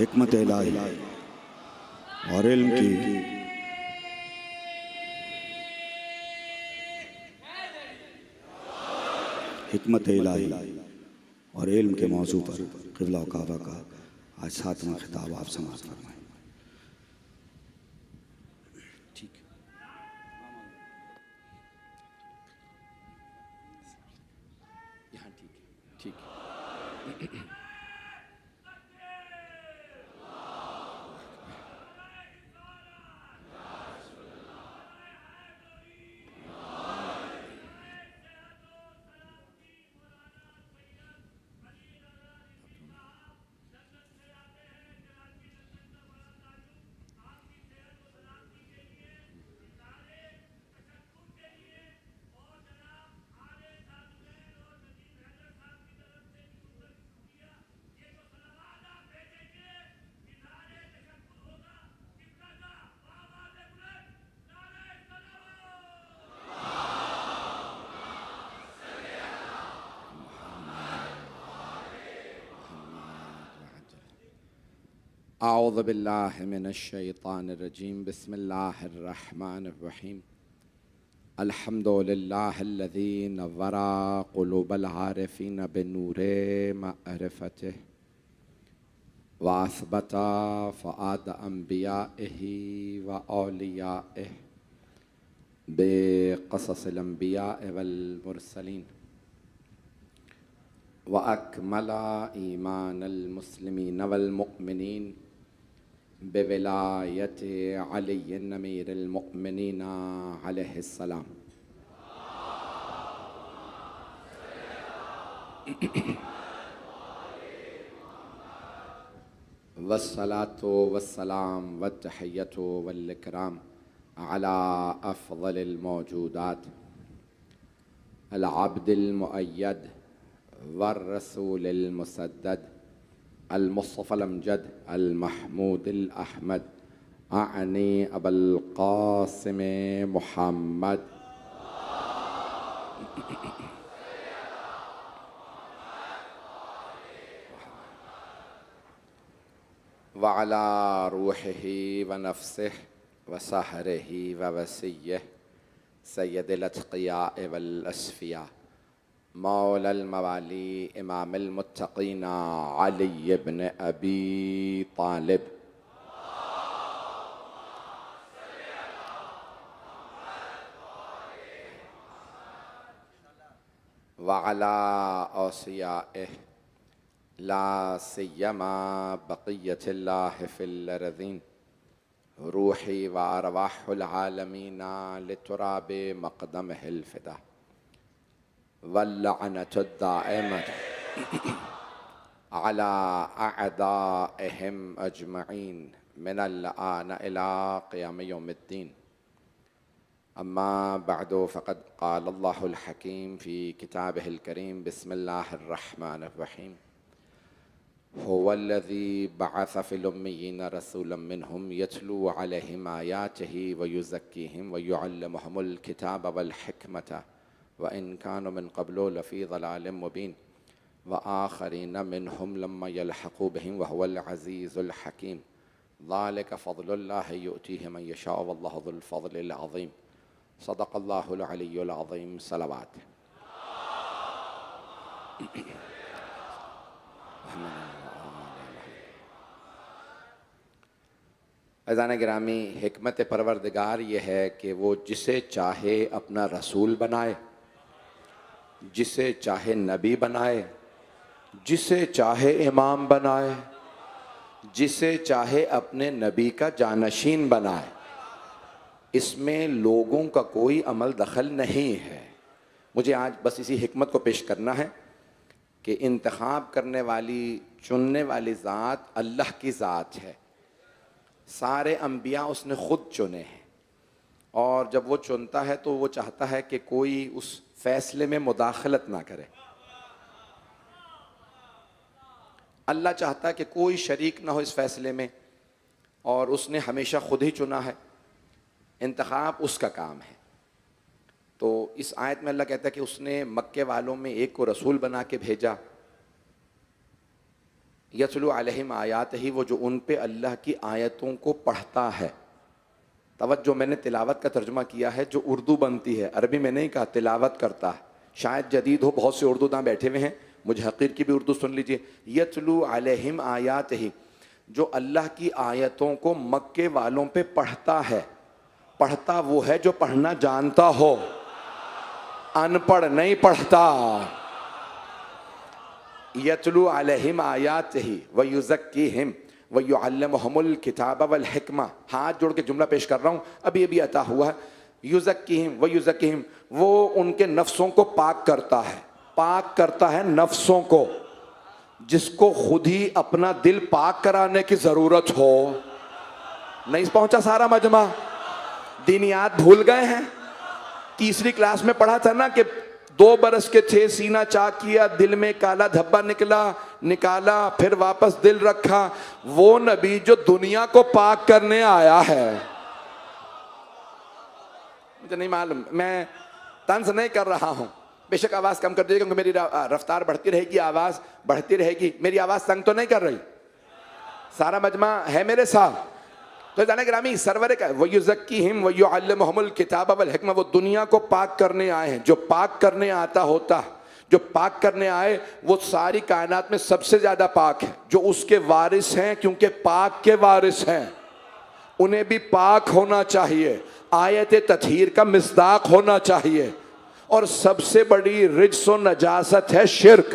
हिकमत इलाही और इल्म की हिकमत इलाही और इल्म के मौजू पर क़िबला व काबा का आज 7वां खिताब आप समाअत फरमाएं। ठीक यहाँ ठीक ठीक अऊज़ु बिल्लाहि मिनश्शैतानिर्रजीम बिस्मिल्लाहिर्रहमानिर्रहीम अल्हम्दुलिल्लाहिल्लज़ी नव्वरा क़ुलूबल आरिफ़ीन बिनूरे मअरिफ़तिह व असबता फ़ुआद अंबियाइहि व औलियाइहि बिक़ससिल अंबियाइ वल मुरसलीन व अकमला ईमानल मुस्लिमीन वल मुअमिनीन बिविलायत अली अमीरुल मुअमिनीन अलैहिस्सलाम। वस्सलातु वस्सलाम वत्तहिय्यतु वल इकराम अला अफ़ज़लिल मौजूदात अल अब्दिल मुअय्यद वर रसूलिल मुसद्दद अल मुस्तफ़ल अमजद अल महमूदिल अहमद आनी अबुल क़ासिम मुहम्मद व अला रूहिही व नफ्सिही व सहरिही व वसिय्यिही सय्यदिल अत्क़ियाअ वल अस्फ़िया मौलल मवाली इमामुल मुत्तक़ीन अली इब्न अबी तालिब व अला औसियाइहि ला सिय्यमा बक़िय्यतिल्लाहि फिल अर्ज़ीन रूही व अरवाहुल आलमीन लितुराबि मक़दमिहिल फ़िदा वल्लअनतु दाइमतु अला अअदाइहिम अजमईन मिनल आन इला क़ियाम यौमिद्दीन। अम्मा बअदु फ़क़द क़ालल्लाहुल हकीम फ़ी किताबिहिल करीम बिस्मिल्लाहिर्रहमानिर्रहीम हुवल्लज़ी बअस फ़िल उम्मिय्यीन रसूलन मिनहुम यतलू अलैहिम आयातिही व युज़क्कीहिम व युअल्लिमुहुमुल किताब वल हिकमत व इन कानू मिन क़ब्लु लफ़ी ज़लालिम मुबीन व आख़रीन मिनहुम लम्मा यल्हक़ू बिहिम व हुवल अज़ीज़ुल हकीम ज़ालिका फ़ज़लुल्लाहि युअतीहि मन यशाअ वल्लाहु ज़ुल फ़ज़लिल अज़ीम। सदक़ल्लाहुल अलिय्युल अज़ीम। सलावत। अज़ान गिरामी, हिकमत परवरदिगार ये है कि वो जिसे चाहे अपना रसूल बनाए, जिसे चाहे नबी बनाए, जिसे चाहे इमाम बनाए, जिसे चाहे अपने नबी का जानशीन बनाए। इसमें लोगों का कोई अमल दखल नहीं है। मुझे आज बस इसी हिकमत को पेश करना है कि इंतखाब करने वाली, चुनने वाली ज़ात अल्लाह की ज़ात है। सारे अंबिया उसने ख़ुद चुने हैं और जब वो चुनता है तो वो चाहता है कि कोई उस फैसले में मुदाखलत ना करे। अल्लाह चाहता है कि कोई शरीक ना हो इस फैसले में और उसने हमेशा खुद ही चुना है। इंतखाब उसका काम है। तो इस आयत में अल्लाह कहता है कि उसने मक्के वालों में एक को रसूल बना के भेजा यतलू अलैहिम आयात ही, वो जो उन पे अल्लाह की आयतों को पढ़ता है। तवज्जो, मैंने तिलावत का तर्जुमा किया है, जो उर्दू बनती है, अरबी में नहीं कहा, तिलावत करता है। शायद जदीद हो, बहुत से उर्दू दां बैठे हुए हैं, मुझे हकीर की भी उर्दू सुन लीजिए। यतलू अलैहिम आयात ही, जो अल्लाह की आयतों को मक्के वालों पे पढ़ता है। पढ़ता वो है जो पढ़ना जानता हो, अनपढ़ नहीं पढ़ता। यतलू अलैहिम आयातिही व युज़क्कीहिम व युअल्लिमुहुमुल किताब वल हिकमा। हाथ जोड़ के जुमला पेश कर रहा हूँ, अभी अभी अता हुआ है। युज़क्कीहिम व युज़क्कीहिम, वो उनके नफ्सों को पाक करता है। पाक करता है नफ्सों को, जिसको खुद ही अपना दिल पाक कराने की जरूरत हो। नहीं पहुंचा सारा मजमा? दीनियात भूल गए हैं? तीसरी क्लास में पढ़ा था ना कि 2 बरस के थे, सीना चाक किया, दिल में काला धब्बा निकाला, फिर वापस दिल रखा। वो नबी जो दुनिया को पाक करने आया है। मुझे नहीं मालूम, मैं तंज नहीं कर रहा हूं। बेशक आवाज कम कर दीजिएगा, क्योंकि मेरी रफ्तार बढ़ती रहेगी, आवाज बढ़ती रहेगी। मेरी आवाज तंग तो नहीं कर रही? सारा मजमा है मेरे साथ? तो जाने ग्रामी सरवर का वो युज़क्कीहिम व युअल्लिमुहुमुल किताब वल हिकमा, वो दुनिया को पाक करने आए हैं। जो पाक करने आता होता, जो पाक करने आए, वो सारी कायनात में सबसे ज्यादा पाक है। जो उसके वारिस हैं, क्योंकि पाक के वारिस हैं, उन्हें भी पाक होना चाहिए। आयत ततहीर का मिस्दाक होना चाहिए। और सबसे बड़ी रिज्स व नजासत है शिर्क।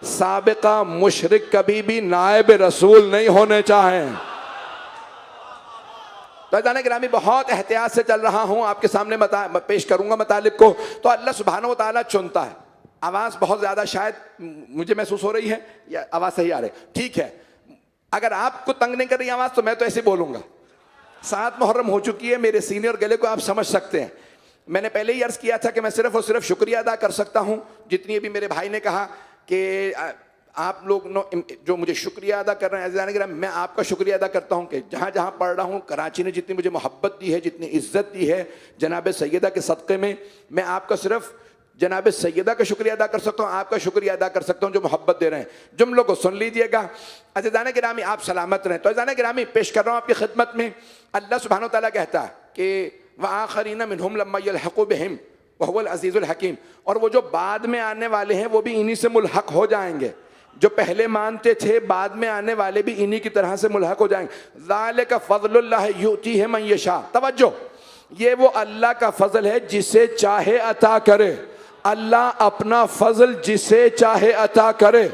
साबिका मुशरिक कभी भी नायब रसूल नहीं होने चाहें। तो जाने ग्रामी बहुत एहतियात से चल रहा हूं, आपके सामने पेश करूंगा मतलब को। तो अल्लाह सुब्हानहू व तआला चुनता है। आवाज बहुत ज्यादा शायद मुझे महसूस हो रही है, या आवाज सही आ रही है? ठीक है, अगर आपको तंग नहीं कर रही आवाज तो मैं तो ऐसे बोलूंगा। 7 मुहर्रम हो चुकी है, मेरे सीनियर गले को आप समझ सकते हैं। मैंने पहले ही अर्ज किया था कि मैं सिर्फ और सिर्फ शुक्रिया अदा कर सकता हूं। जितनी भी मेरे भाई ने कहा कि आप लोग जो मुझे शुक्रिया अदा कर रहे हैं, मैं आपका शुक्रिया अदा करता हूं कि जहां जहां पढ़ रहा हूं, कराची ने जितनी मुझे मोहब्बत दी है, जितनी इज्जत दी है जनाब सैयदा के सदक़े में, मैं आपका सिर्फ जनाब सैयदा का शुक्रिया अदा कर सकता हूं, आपका शुक्रिया अदा कर सकता हूं जो मोहब्बत दे रहे हैं। जुमलों को सुन लीजिएगा। अज़ीज़ान गिरामी, आप सलामत रहें। तो अज़ीज़ान गिरामी, पेश कर रहा हूं आपकी खिदमत में, अल्लाह सुब्हानहू व तआला कहता है कि व आखरीन मिनहुम लम्मा यल्हक़ू बिहिम व हुवल अज़ीज़ुल हकीम, और वो जो बाद में आने वाले हैं वो भी इन्हीं से मुल्हक हो जाएंगे। जो पहले मानते थे, बाद में आने वाले भी इन्हीं की तरह से मुल्हक हो जाएंगे। ज़ालिका फ़ज़लुल्लाह युतीहि मन यशा। तवज्जो, ये वो अल्लाह का फजल है जिसे चाहे अता करे। अल्लाह अपना फजल जिसे चाहे अता करे।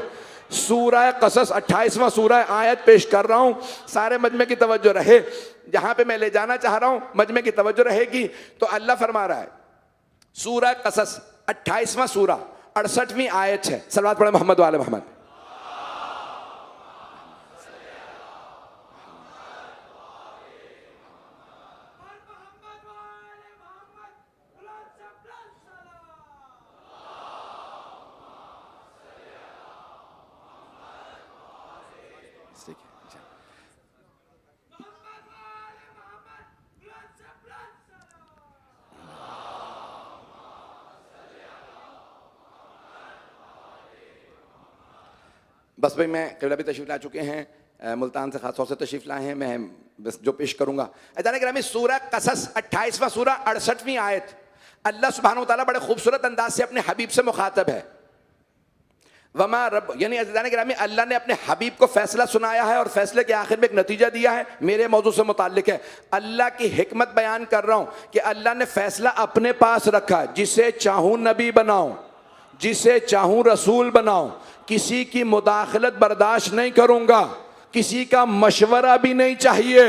सूरह कसस 28वां सूरह आयत पेश कर रहा हूं, सारे मजमे की तवज्जो रहे। जहां पे मैं ले जाना चाह रहा हूं मजमे की तवज्जो रहेगी। तो अल्लाह फरमा रहा है, सूरह कसस 28वां सूरह 68वीं आयत है। सलवात पढ़े मोहम्मद वाले मोहम्मद। बस भाई, मैं किबला भी तशरीफ ला चुके हैं, मुल्तान से खास तौर से तशरीफ लाए हैं। मैं बस जो पेश करूंगा, अज़ीज़ान गिरामी, सूरह कसस 28वां सूरह 68वीं आयत। अल्लाह सुब्हानहू व तआला बड़े खूबसूरत अंदाज से अपने हबीब से मुखातब है। वमा रब, यानी अज़ीज़ान गिरामी, अल्लाह ने अपने हबीब को फैसला सुनाया है और फैसले के आखिर में एक नतीजा दिया है, मेरे मौजू से मुताल्लिक है। अल्लाह की हिकमत बयान कर रहा हूं कि अल्लाह ने फैसला अपने पास रखा। जिसे चाहूं नबी बनाऊं, जिसे चाहूं रसूल बनाऊं, किसी की मुदाखलत बर्दाश्त नहीं करूंगा, किसी का मशवरा भी नहीं चाहिए।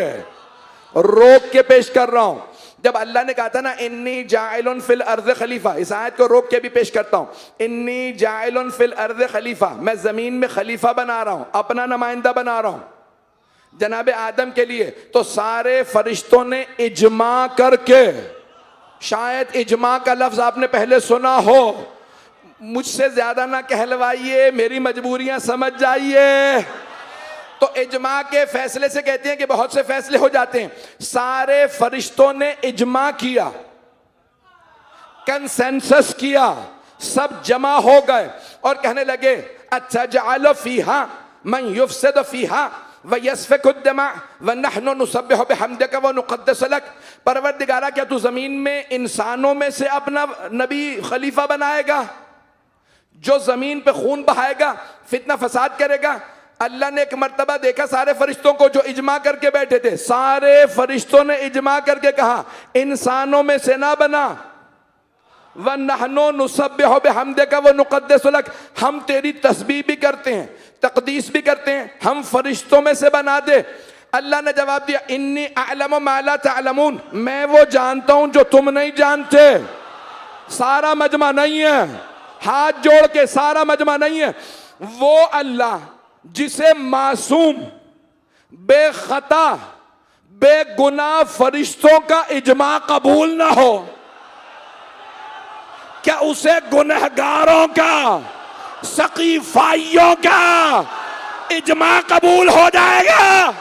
रोक के पेश कर रहा हूं। जब अल्लाह ने कहा था ना, इन्नी जाइलुन फिल अर्ज़ खलीफा, इस आयत को रोक के भी पेश करता हूं। इन्नी जाइलुन फिल अर्ज़ खलीफा, मैं जमीन में खलीफा बना रहा हूं, अपना नुमाइंदा बना रहा हूं जनाब आदम के लिए। तो सारे फरिश्तों ने इजमा करके, शायद इजमा का लफ्ज आपने पहले सुना हो, मुझसे ज्यादा ना कहलवाइए, मेरी मजबूरियां समझ जाइए। तो इजमा के फैसले से कहते हैं कि बहुत से फैसले हो जाते हैं। सारे फरिश्तों ने इजमा किया, कंसेंसस किया, सब जमा हो गए और कहने लगे, अच्छा जालो फीहा मन युफ्सिद फीहा व यस्फिकु दमा व नहनु नुसब्बिहु बिहम्दिका व नुक़द्दिसु लक। परवरदिगारा, क्या तू जमीन में इंसानों में से अपना नबी खलीफा बनाएगा जो जमीन पे खून बहाएगा, फितना फसाद करेगा? अल्लाह ने एक मर्तबा देखा सारे फरिश्तों को जो इजमा करके बैठे थे, सारे फरिश्तों ने इजमा करके कहा इंसानों में से ना बना। व नहनु नुसब्बिहु बिहम्दिका व नुक़द्दिसु लक, हम तेरी तस्बीह भी करते हैं, तकदीस भी करते हैं, हम फरिश्तों में से बना दे। अल्लाह ने जवाब दिया इन्नी अअलमु मा ला तअलमून, मैं वो जानता हूं जो तुम नहीं जानते। सारा मजमा नहीं है, हाथ जोड़ के सारा मजमा नहीं है। वो अल्लाह जिसे मासूम, बेखता, बेगुनाह फरिश्तों का इजमा कबूल ना हो, क्या उसे गुनहगारों का, सकीफाइयों का इजमा कबूल हो जाएगा?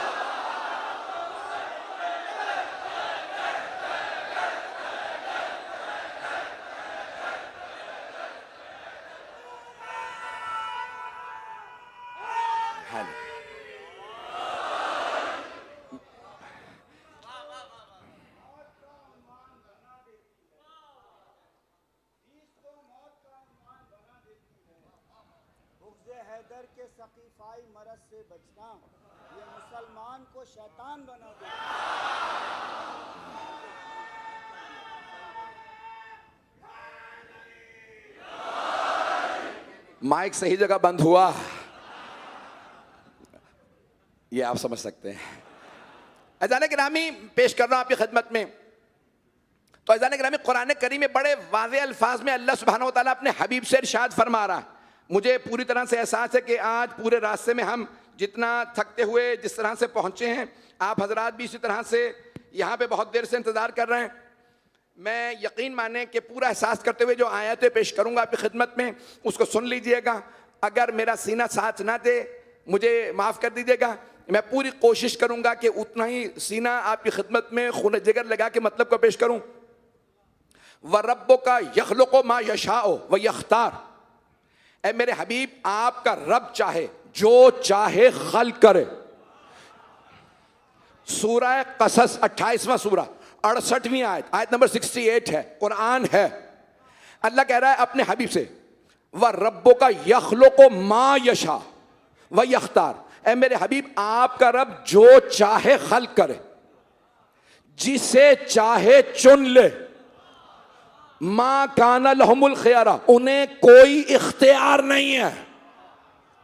हैदर के सकीफाई मरज से बचना ये मुसलमान को शैतान बना दे। माइक सही जगह बंद हुआ, ये आप समझ सकते हैं। अज़ान गिरामी पेश कर रहा हूं आपकी खिदमत में। तो अज़ान गिरामी, कुरान करीम में बड़े वाज़े अल्फाज में अल्लाह सुब्हानहू व तआला अपने हबीब से इरशाद फरमा रहा है। मुझे पूरी तरह से एहसास है कि आज पूरे रास्ते में हम जितना थकते हुए जिस तरह से पहुँचे हैं, आप हजरात भी इसी तरह से यहाँ पे बहुत देर से इंतज़ार कर रहे हैं। मैं यकीन माने कि पूरा एहसास करते हुए जो आयतें पेश करूँगा आपकी खिदमत में, उसको सुन लीजिएगा। अगर मेरा सीना साथ ना दे मुझे माफ़ कर दीजिएगा। मैं पूरी कोशिश करूँगा कि उतना ही सीना आपकी खिदमत में खून जिगर लगा के मतलब को पेश करूँ। व रब्बुका यख़्लुक़ु मा यशाअ व यख्तार, ऐ मेरे हबीब, आपका रब चाहे जो चाहे खल्क़ करे। सूरह क़सस 28वां सूरा 68वीं आयत, आयत नंबर 68 है, कुरान है। अल्लाह कह रहा है अपने हबीब से, व रब्बुका यख़्लुक़ु मा यशा व यख्तार, ऐ मेरे हबीब, आपका रब जो चाहे खल्क़ करे, जिसे चाहे चुन ले। मा काना लहुमुल खियारा, उन्हें कोई इख्तियार नहीं है।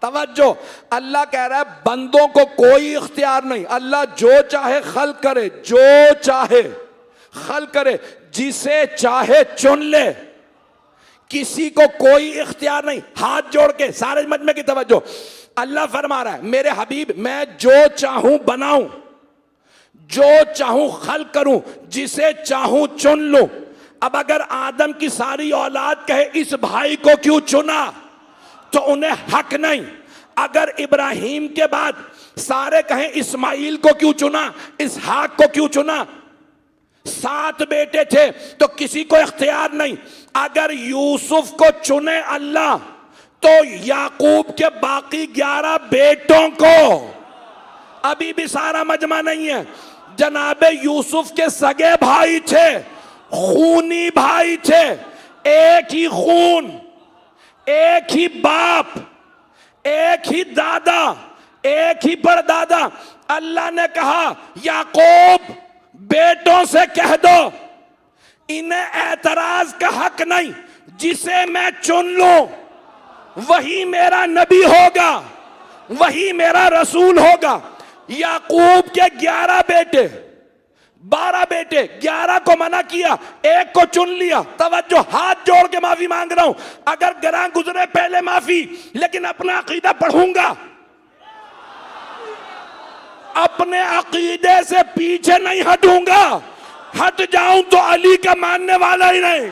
तवज्जो, अल्लाह कह रहा है बंदों को कोई इख्तियार नहीं। अल्लाह जो चाहे खल्क़ करे, जो चाहे खल्क़ करे, जिसे चाहे चुन ले, किसी को कोई इख्तियार नहीं। हाथ जोड़ के सारे मजमे की तवज्जो, अल्लाह फरमा रहा है मेरे हबीब, मैं जो चाहूं बनाऊं, जो चाहूं खल्क़ करूं, जिसे चाहूं चुन लूं। अब अगर आदम की सारी औलाद कहे इस भाई को क्यों चुना, तो उन्हें हक नहीं। अगर इब्राहिम के बाद सारे कहें इस्माइल को क्यों चुना, इसहाक को क्यों चुना, 7 बेटे थे तो किसी को इख्तियार नहीं। अगर यूसुफ को चुने अल्लाह, तो याकूब के बाकी 11 बेटों को, अभी भी सारा मजमा नहीं है, जनाबे यूसुफ के सगे भाई थे, खूनी भाई थे, एक ही खून, एक ही बाप, एक ही दादा, एक ही परदादा। अल्लाह ने कहा याकूब बेटों से कह दो इन्हें एतराज का हक नहीं, जिसे मैं चुन लूं वही मेरा नबी होगा, वही मेरा रसूल होगा। याकूब के 11 बेटे, 12 बेटे, 11 को मना किया, एक को चुन लिया। तवज्जो, हाथ जोड़ के माफी मांग रहा हूं, अगर गरा गुजरे पहले माफी, लेकिन अपना अकीदा पढ़ूंगा, अपने अकीदे से पीछे नहीं हटूंगा। हट जाऊं तो अली का मानने वाला ही नहीं।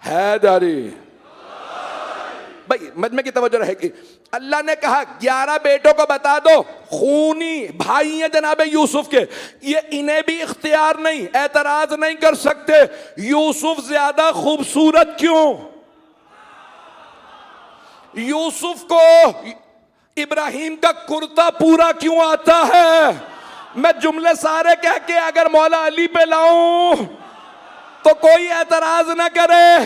हैदरी, भाई मजमे की तवज्जो रहेगी। अल्लाह ने कहा 11 बेटों को बता दो, खूनी भाई हैं जनाब यूसुफ के, ये इन्हें भी इख्तियार नहीं, एतराज नहीं कर सकते। यूसुफ ज्यादा खूबसूरत क्यों? यूसुफ को इब्राहिम का कुर्ता पूरा क्यों आता है? मैं जुमले सारे कह के अगर मौला अली पे लाऊं तो कोई एतराज ना करे।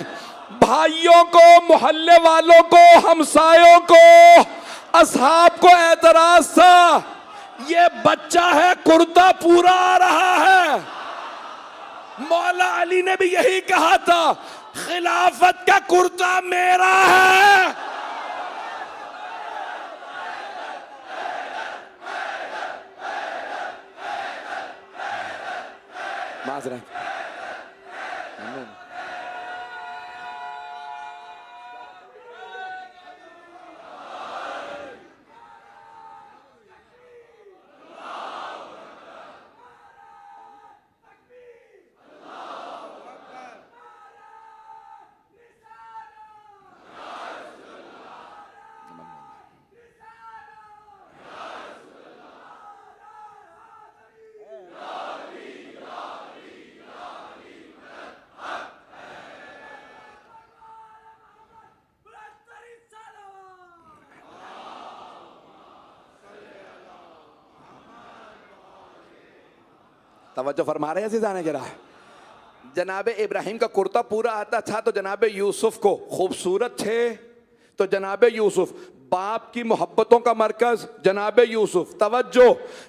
भाइयों को, मोहल्ले वालों को, हमसायों को, असहाब को एतराज था, ये बच्चा है कुर्ता पूरा आ रहा है। मौला अली ने भी यही कहा था, खिलाफत का कुर्ता मेरा है। माजरत तवज्जो फरमा रहे हैं अज़ीज़ान गिरा। जनाब इब्राहिम का कुर्ता पूरा आता था तो जनाब यूसुफ को खूबसूरत थे, तो जनाब यूसुफ बाप की मोहब्बतों का मरकज जनाब यूसुफ, तवज्जो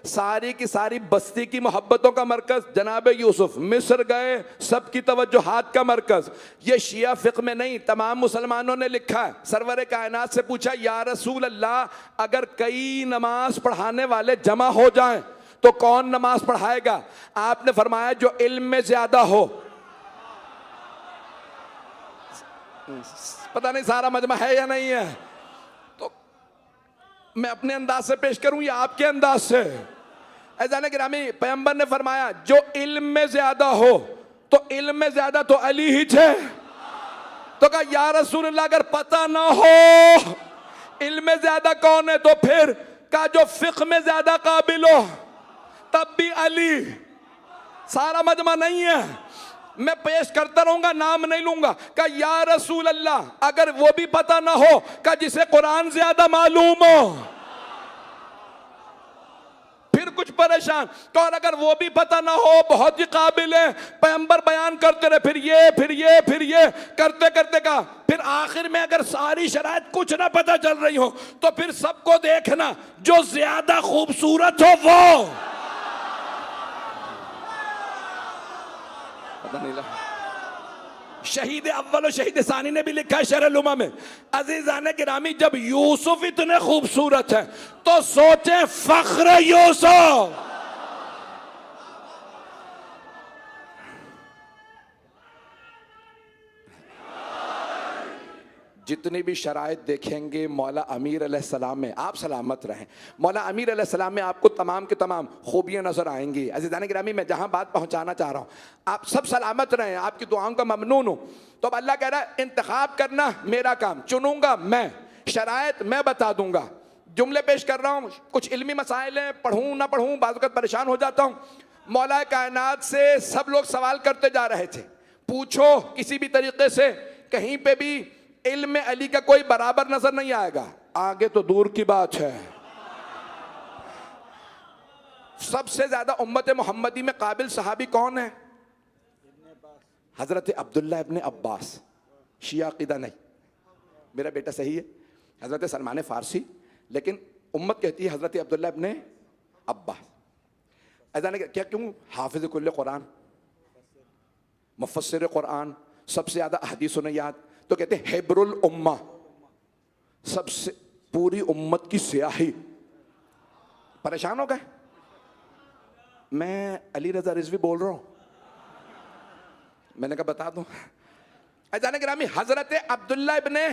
सारी की सारी बस्ती की मोहब्बतों का मरकज जनाब यूसुफ, मिस्र गए सबकी तवज्जो हाथ का मरकज। ये शिया फिक़्ह में नहीं, तमाम मुसलमानों ने लिखा है। सरवर कायनात से पूछा, या रसूल अल्लाह, अगर कई नमाज पढ़ाने वाले जमा हो जाएं तो कौन नमाज पढ़ाएगा? आपने फरमाया जो इल्म में ज्यादा हो। पता नहीं सारा मजमा है या नहीं है, तो मैं अपने अंदाज से पेश करूं या आपके अंदाज से? ऐज़ान गिरामी, पैगंबर ने फरमाया जो इल्म में ज्यादा हो, तो इल्म में ज्यादा तो अली ही थे। तो कहा या रसूल अल्लाह, अगर पता ना हो इल्म में ज्यादा कौन है, तो फिर कहा जो फिक़्ह में ज्यादा काबिल हो, तब भी अली। सारा मजमा नहीं है, मैं पेश करता रहूंगा, नाम नहीं लूंगा। कहा या रसूल अल्लाह, अगर वो भी पता ना हो, कहा जिसे कुरान ज्यादा मालूम हो, फिर कुछ परेशान। तो और अगर वो भी पता ना हो, बहुत ही काबिल है, पैगंबर बयान करते रहे, फिर ये करते करते कहा, फिर आखिर में अगर सारी शराइत कुछ ना पता चल रही हो, तो फिर सबको देखना, जो ज्यादा खूबसूरत हो वो। शहीद अव्वल और शहीद सानी ने भी लिखा है शरह लुमा में, अजीजान गिरामी, जब यूसुफ इतने खूबसूरत है तो सोचे फख्र यूसुफ। जितनी भी शराइत देखेंगे मौला अमीर अलैहिस्सलाम में, आप सलामत रहें, मौला अमीर अलैहिस्सलाम में आपको तमाम के तमाम खूबियाँ नज़र आएंगी। अज़ीज़ान गिरामी, मैं जहाँ बात पहुँचाना चाह रहा हूँ, आप सब सलामत रहें, आपकी दुआओं का ममनून हूँ। तो अब अल्लाह कह रहा है इंतखाब करना मेरा काम, चुनूंगा मैं, शराइत मैं बता दूंगा। जुमले पेश कर रहा हूँ, कुछ इल्मी मसाइल हैं, पढ़ूँ ना पढ़ूँ बाज़ वक़्त परेशान हो जाता हूँ। मौला कायनात से सब लोग सवाल करते जा रहे थे, पूछो किसी भी तरीके से, कहीं पे भी इल्म में अली का कोई बराबर नजर नहीं आएगा, आगे तो दूर की बात है। सबसे ज्यादा उम्मत मोहम्मदी में काबिल सहाबी कौन है? हजरत अब्दुल्ला इब्ने अब्बास। शिया अकीदा नहीं, मेरा बेटा सही है, हजरत सलमान फारसी, लेकिन उम्मत कहती है हजरत अब्दुल्ला इब्ने अब्बास। ऐसा नहीं क्या, क्यों? हाफिज कुल्ले कुरान, मुफस्सिर कुरान, सबसे ज्यादा हदीसों ने याद, तो कहते हैं हिब्रुल उम्मा, सबसे पूरी उम्मत की स्याही। परेशान हो गए? मैं अली रजा रिजवी बोल रहा हूं, मैंने कहा बता दूं। अजान गिरामी, हजरत अब्दुल्ला इब्ने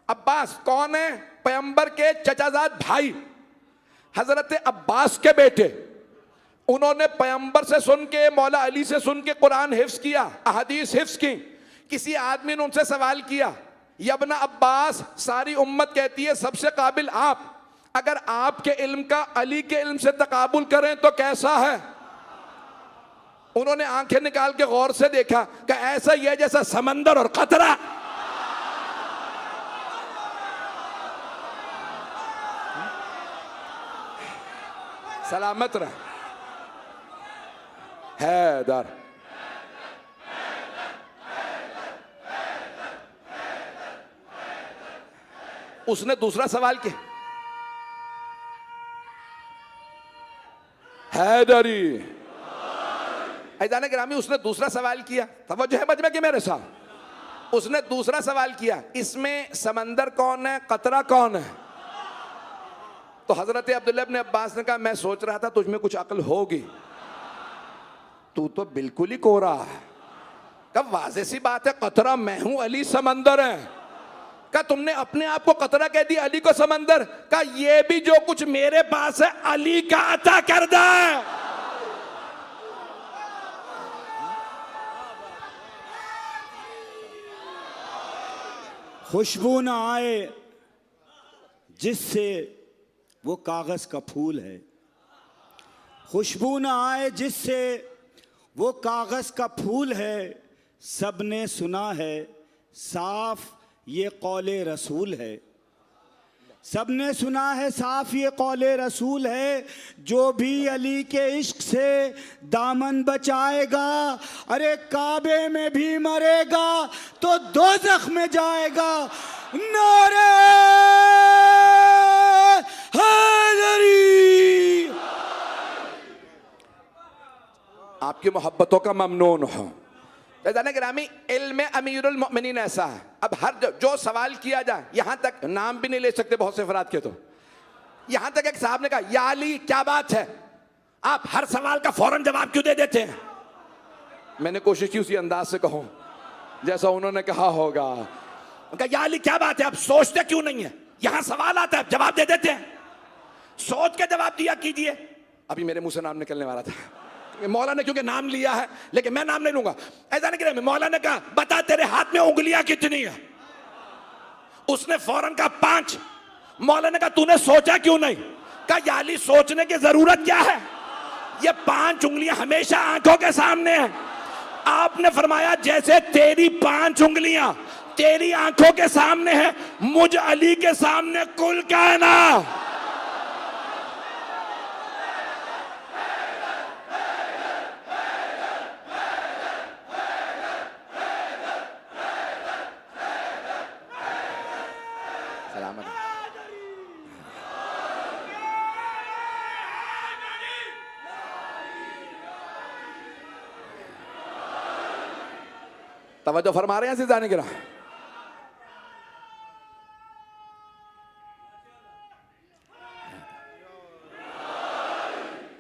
अब्बास कौन है? पैगंबर के चचाजाद भाई, हजरत अब्बास के बेटे। उन्होंने पैगंबर से सुन के, मौला अली से सुन के कुरान हिफ्ज किया, अहादीस हिफ्ज की। किसी आदमी ने उनसे सवाल किया यब्न अब्बास, सारी उम्मत कहती है सबसे काबिल आप, अगर आपके इल्म का अली के इल्म से तकाबुल करें तो कैसा है? उन्होंने आंखें निकाल के गौर से देखा कि ऐसा ही है जैसा समंदर और कतरा। सलामत रहे हैदर। उसने दूसरा सवाल किया, हैदरी। ऐदान गिरामी, उसने दूसरा सवाल किया, तवज्जो है मजमे की मेरे साथ। उसने दूसरा सवाल किया, इसमें समंदर कौन है, कतरा कौन है? तो हजरत अब्दुल्लाह इब्न अब्बास ने कहा, मैं सोच रहा था तुझमें कुछ अक्ल होगी, तू तो बिल्कुल ही कोरा है। कब वाज़ेह सी बात है, कतरा मैं हूं, अली समंदर है। का तुमने अपने आप को कतरा कह दिया, अली को समंदर। का ये भी जो कुछ मेरे पास है अली का अता करदा है। खुशबू ना आए जिससे वो कागज का फूल है, खुशबू ना आए जिससे वो कागज का फूल है। सबने सुना है साफ ये कौले रसूल है, सबने सुना है साफ ये कौले रसूल है। जो भी अली के इश्क से दामन बचाएगा, अरे काबे में भी मरेगा तो दोज़ख में जाएगा। नारे हैदरी। आपकी मोहब्बतों का ममनून हो। गिरामी, इल्म अमीरुल मोमिनीन ऐसा है, अब हर जो सवाल किया जाए, यहां तक नाम भी नहीं ले सकते बहुत से अफराद के, तो यहां तक एक साहब ने कहा, या अली क्या बात है, आप हर सवाल का फौरन जवाब क्यों दे देते हैं? मैंने कोशिश की उसी अंदाज से कहूं जैसा उन्होंने कहा होगा। उनका, या अली क्या बात है, आप सोचते क्यों नहीं है? यहां सवाल आता है, जवाब दे देते हैं, सोच के जवाब दिया कीजिए। अभी मेरे मुंह से नाम निकलने वाला था, मौला ने क्योंकि नाम लिया है, लेकिन मैं नाम नहीं लूंगा। ऐसा नहीं कि मौला ने कहा, बता तेरे हाथ में उंगलियां कितनी है? उसने फौरन कहा 5। मौला ने कहा, तूने सोचा क्यों नहीं? कहा, या अली सोचने की जरूरत क्या है, ये 5 उंगलियां हमेशा आंखों के सामने है। आपने फरमाया, जैसे तेरी 5 उंगलियां तेरी आंखों के सामने है, मुझ अली के सामने कुल कायनात। तवज्जो फरमा रहे हैं सिजाने गिरा।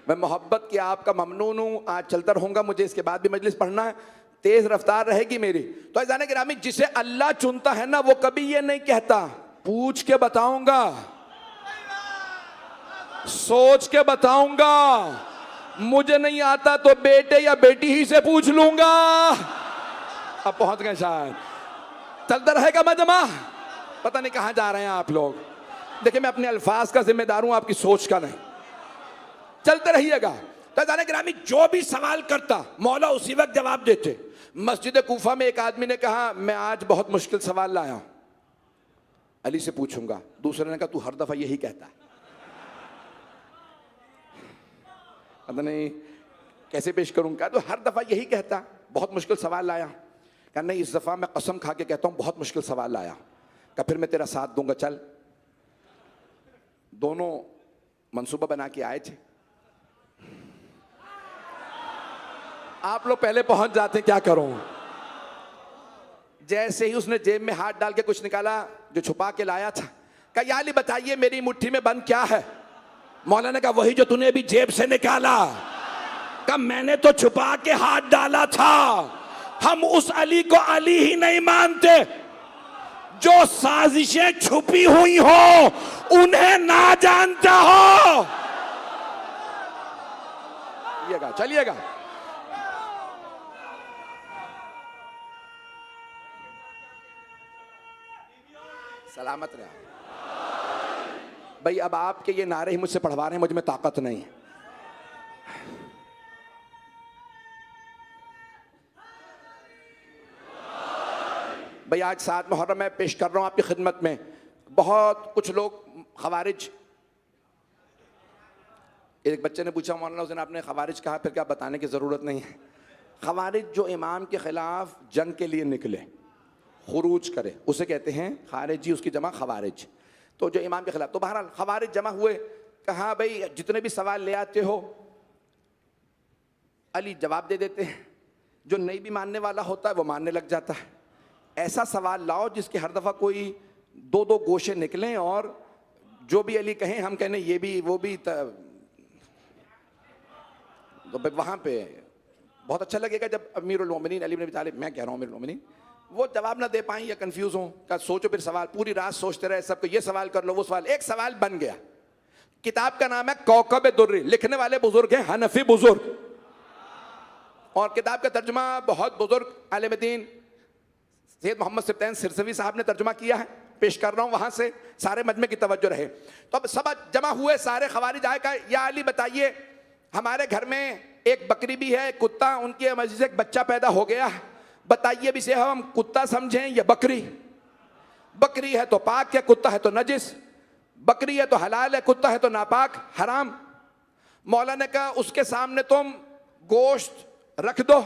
मैं मोहब्बत की आपका ममनून हूं, आज चलता रहूंगा, मुझे इसके बाद भी मजलिस पढ़ना है, तेज रफ्तार रहेगी मेरी। तो जाने गिरामी, जिसे अल्लाह चुनता है ना, वो कभी ये नहीं कहता पूछ के बताऊंगा, सोच के बताऊंगा, मुझे नहीं आता तो बेटे या बेटी ही से पूछ लूंगा। अब पहुंच गए शायद, चलता रहेगा मजमा, पता नहीं कहां जा रहे हैं आप लोग। देखिए, मैं अपने अल्फाज का जिम्मेदार हूं, आपकी सोच का नहीं। चलते रहिएगा। तो जाने गिरामी, जो भी सवाल करता मौला उसी वक्त जवाब देते। मस्जिद कूफा में एक आदमी ने कहा, मैं आज बहुत मुश्किल सवाल लाया हूं, अली से पूछूंगा। दूसरे ने कहा, तू हर दफा यही कहता है, पता नहीं कैसे पेश करूंगा। तो हर दफा यही कहता, बहुत मुश्किल सवाल लाया। कहा, नहीं, इस दफा मैं कसम खा के कहता हूं बहुत मुश्किल सवाल लाया। कहा, फिर मैं तेरा साथ दूंगा, चल। दोनों मंसूबा बना के आए थे। आप लोग पहले पहुंच जाते, क्या करूं। जैसे ही उसने जेब में हाथ डाल के कुछ निकाला जो छुपा के लाया था। कहा, या अली बताइए मेरी मुट्ठी में बंद क्या है? मौला ने कहा, वही जो तूने अभी जेब से निकाला। कहा, मैंने तो छुपा के हाथ डाला था। हम उस अली को अली ही नहीं मानते जो साजिशें छुपी हुई हो उन्हें ना जानता हो। चलिएगा। सलामत रहे भाई। अब आपके ये नारे ही मुझसे पढ़वा रहे हैं, मुझ में ताकत नहीं है। भाई आज 7 मुहर्रम मैं पेश कर रहा हूं आपकी खिदमत में। बहुत कुछ लोग खवारिज, एक बच्चे ने पूछा मौलाना हुसैन आपने खवारिज कहा, फिर क्या बताने की ज़रूरत नहीं है। खवारिज जो इमाम के ख़िलाफ़ जंग के लिए निकले, खुरूज करे, उसे कहते हैं खारिजी, उसकी जमा खवारिज। तो जो इमाम के ख़िलाफ़, तो बहरहाल खवारिज जमा हुए, कहा भाई जितने भी सवाल ले आते हो अली जवाब दे देते हैं, जो नहीं भी मानने वाला होता है वो मानने लग जाता है। ऐसा सवाल लाओ जिसके हर दफ़ा कोई 2-2 गोशे निकलें और जो भी अली कहें हम कहने ये भी वो भी, तो वहाँ पे बहुत अच्छा लगेगा जब अमीरुल मोमिनीन अली इब्न अबी तालिब, मैं कह रहा हूँ अमीरुल मोमिनीन, वो जवाब ना दे पाएं या कंफ्यूज हों। का सोचो फिर सवाल, पूरी रात सोचते रहे, सबको ये सवाल कर लो वो सवाल, एक सवाल बन गया। किताब का नाम है कौकब दुर्री, लिखने वाले बुजुर्ग हैं हनफी बुजुर्ग, और किताब का तर्जुमा बहुत बुजुर्ग आलिम दीन सैयद मोहम्मद सिब्तैन सिरसवी साहब ने तर्जुमा किया है, पेश कर रहा हूँ वहां से, सारे मजमे की तवज्जो रहे। तो अब सब जमा हुए, सारे खवारिज आए, कहा या अली बताइए हमारे घर में एक बकरी भी है, कुत्ता, उनकी मस्जिद से एक बच्चा पैदा हो गया, बताइए भी से हम कुत्ता समझें या बकरी? बकरी है तो पाक है, कुत्ता है तो नजिस, बकरी है तो हलाल है, कुत्ता है तो नापाक हराम। मौला ने कहा उसके सामने तुम गोश्त रख दो,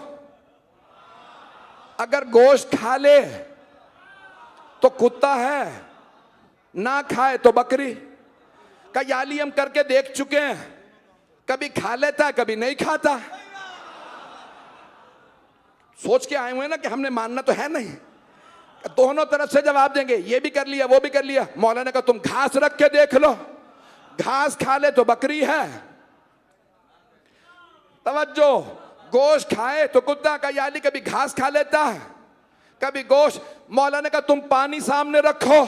अगर गोश्त खा ले तो कुत्ता है, ना खाए तो बकरी। का याली हम करके देख चुके हैं, कभी खा लेता है कभी नहीं खाता। सोच के आए हुए ना कि हमने मानना तो है नहीं, दोनों तरफ से जवाब देंगे, ये भी कर लिया वो भी कर लिया। मौलाना ने कहा तुम घास रख के देख लो, घास खा ले तो बकरी है, तवज्जो, गोश्त खाए तो कुत्ता। का याली कभी घास खा लेता है कभी गोश्त। मौलाना ने कहा तुम पानी सामने रखो,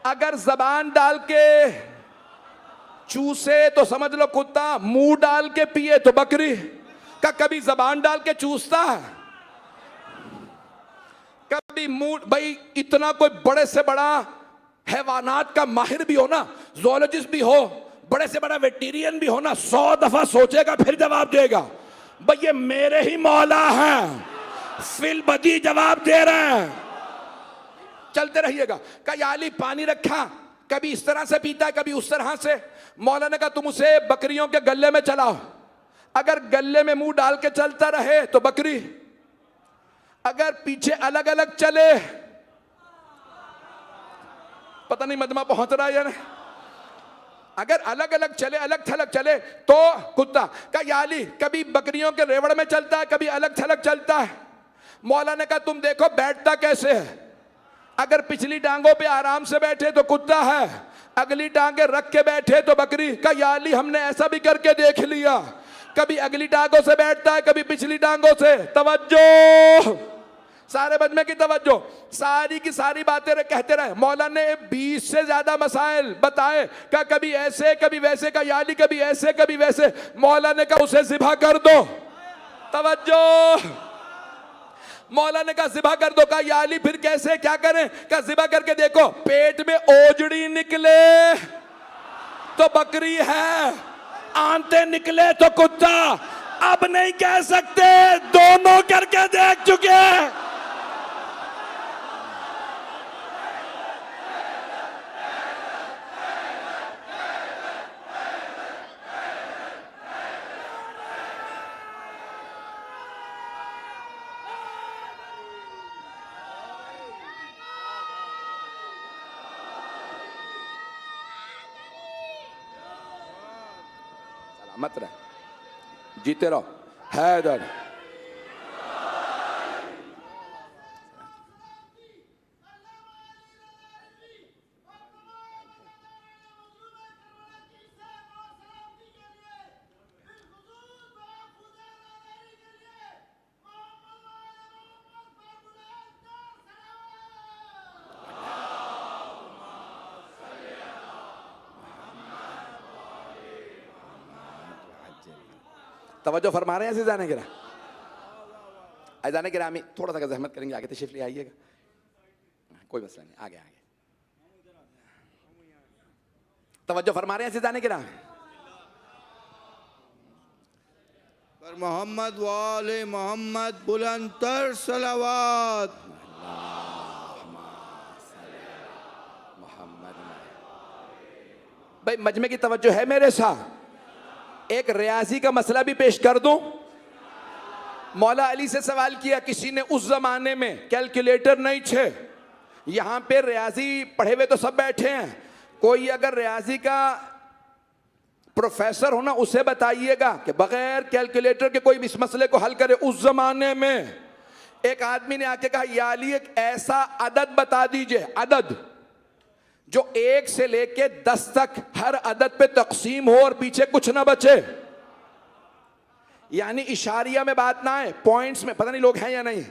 अगर जबान डाल के चूसे तो समझ लो कुत्ता, मुंह डाल के पिए तो बकरी। का कभी जबान डाल के चूसता है, कभी मुंह। भाई इतना कोई बड़े से बड़ा हैवानात का माहिर भी हो ना, ज़ूलॉजिस्ट भी हो, बड़े से बड़ा वेटेरियन भी हो ना, 100 दफा सोचेगा फिर जवाब देगा। भाई ये मेरे ही मौला हैं, फिल बदी जवाब दे रहे हैं, चलते रहिएगा। का याली पानी रखा, कभी इस तरह से पीता है कभी उस तरह से। मौलाना ने कहा तुम उसे बकरियों के गले में चलाओ, अगर गले में मुंह डाल के चलता रहे तो बकरी, अगर पीछे अलग अलग चले, पता नहीं मजमा पहुंच रहा है या नहीं, अगर अलग अलग चले, अलग थलग चले तो कुत्ता। का याली कभी बकरियों के रेवड़ में चलता है कभी अलग थलग चलता है। मौलाना ने कहा तुम देखो बैठता कैसे है, अगर पिछली टांगों पे आराम से बैठे तो कुत्ता है, अगली टांगे रख के बैठे तो बकरी। का याली हमने ऐसा भी करके देख लिया, कभी अगली टांगों से बैठता है कभी पिछली टांगों से। तवज्जो, सारे बजमे की तवज्जो, सारी की सारी बातें कहते रहे। मौलाना ने 20 से ज्यादा मसाइल बताए, का कभी ऐसे कभी वैसे, का याली कभी ऐसे कभी वैसे। मौलाना ने कहा उसे ज़िबा कर दो, तवज्जो, मौला ने कहा ज़िबा कर दो। का याली फिर कैसे क्या करें? का ज़िबा करके देखो, पेट में ओजड़ी निकले तो बकरी है, आंते निकले तो कुत्ता। अब नहीं कह सकते, दोनों करके देख चुके हैं। मत रहे, जीते रहो, हैदर। तवज्जो फरमा रहे हैं अज़ीज़ान गिरा, अज़ीज़ान गिरामी, थोड़ा सा जहमत करेंगे, आगे तशरीफ ले आइएगा। कोई मसला नहीं, आगे आगे तवज्जो फरमा रहे हैं सिजाने गिरामी। पर मोहम्मद वाले मोहम्मद बुलंदतर सलावत। भाई मजमे की तवज्जो है मेरे साथ। एक रियाजी का मसला भी पेश कर दूं। मौला अली से सवाल किया किसी ने, उस जमाने में कैलकुलेटर नहीं थे, यहां पे रियाजी पढ़े हुए तो सब बैठे हैं, कोई अगर रियाजी का प्रोफेसर हो ना उसे बताइएगा कि बगैर कैलकुलेटर के कोई भी इस मसले को हल करे। उस जमाने में एक आदमी ने आके कहा, या अली एक ऐसा अदद बता दीजिए, अदद जो 1 से लेके 10 तक हर अदद पे तकसीम हो और पीछे कुछ ना बचे, यानी इशारिया में बात ना आए, पॉइंट्स में। पता नहीं लोग हैं या नहीं,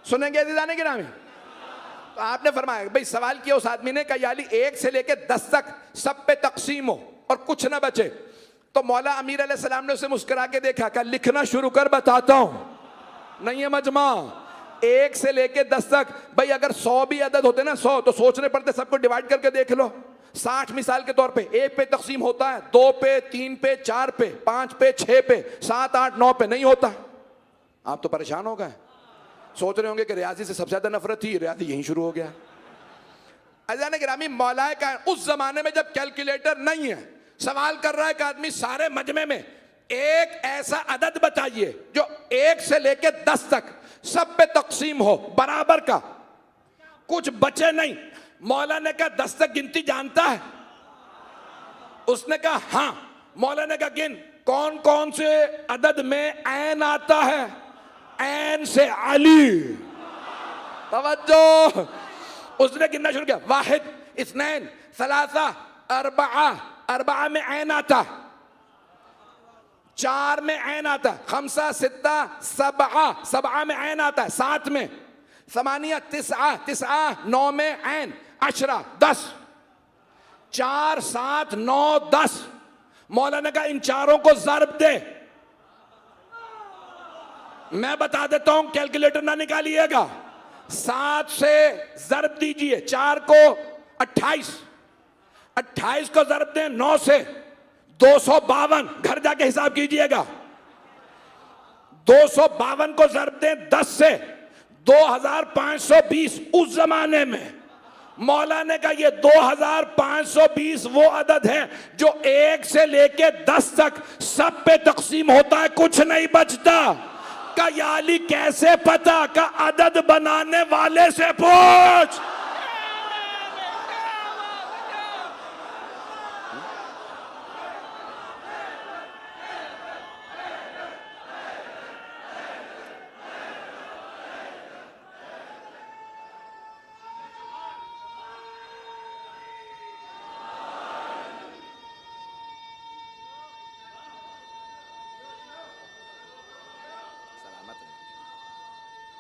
सुनेंगे अज़ीज़ाने गिरामी। तो आपने फरमाया, भाई सवाल किया उस आदमी ने, कहा या अली 1 से लेके 10 तक सब पे तकसीम हो और कुछ ना बचे। तो मौला अमीर अलैहिस्सलाम ने उसे मुस्कुरा के देखा, कहा लिखना शुरू कर, बताता हूं। नहीं है मजमा, 1 से लेके 10 तक। भाई अगर 100 भी अदद होते ना, 100, तो सोचने पड़ते, सबको डिवाइड करके देख लो। 60 मिसाल के तौर पे 1 पे तकसीम होता है, 2 पे, 3 पे, 4 पे, 5 पे, 6 पे, 7, 8, 9 पे नहीं होता। आप तो परेशान हो गए, सोच रहे होंगे कि रियाजी से सबसे ज्यादा नफरत थी, रियाजी यहीं शुरू हो गया। अज़ीज़ाने गिरामी, मौलाए का उस जमाने में जब कैलकुलेटर नहीं है, सवाल कर रहा है कि आदमी सारे मजमे में एक ऐसा अदद बताइए जो 1 से लेके 10 तक सब पे तकसीम हो, बराबर का, कुछ बचे नहीं। मौला ने कहा 10 तक गिनती जानता है? उसने कहा हां। मौला ने कहा गिन, कौन कौन से अदद में ऐन आता है? ऐन से अली। तवज्जो, उसने गिनना शुरू किया, वाहिद, इस्नैन, सलासा, अरबआ, अरबआ में ऐन आता, 4 में ऐन आता, खमसा, सित्ता, सबआ, सबआ में ऐन आता है, 7 में, समानिया, तिसआ, तिसआ, 9 में ऐन, अशरा, 10, 4, 7, 9, 10। मौला ने कहा इन चारों को ज़र्ब दे। मैं बता देता हूं, कैलकुलेटर ना निकालिएगा। 7 से ज़र्ब दीजिए, 4 को 28, 28 को ज़र्ब दें 9 से, 252। घर जाके हिसाब कीजिएगा। 252 को ज़र्ब दें 10 से, 2520। उस जमाने में मौला ने कहा ये 2520 वो अदद है जो 1 से लेके 10 तक सब पे तकसीम होता है, कुछ नहीं बचता। का या अली कैसे पता? का अदद बनाने वाले से पूछ।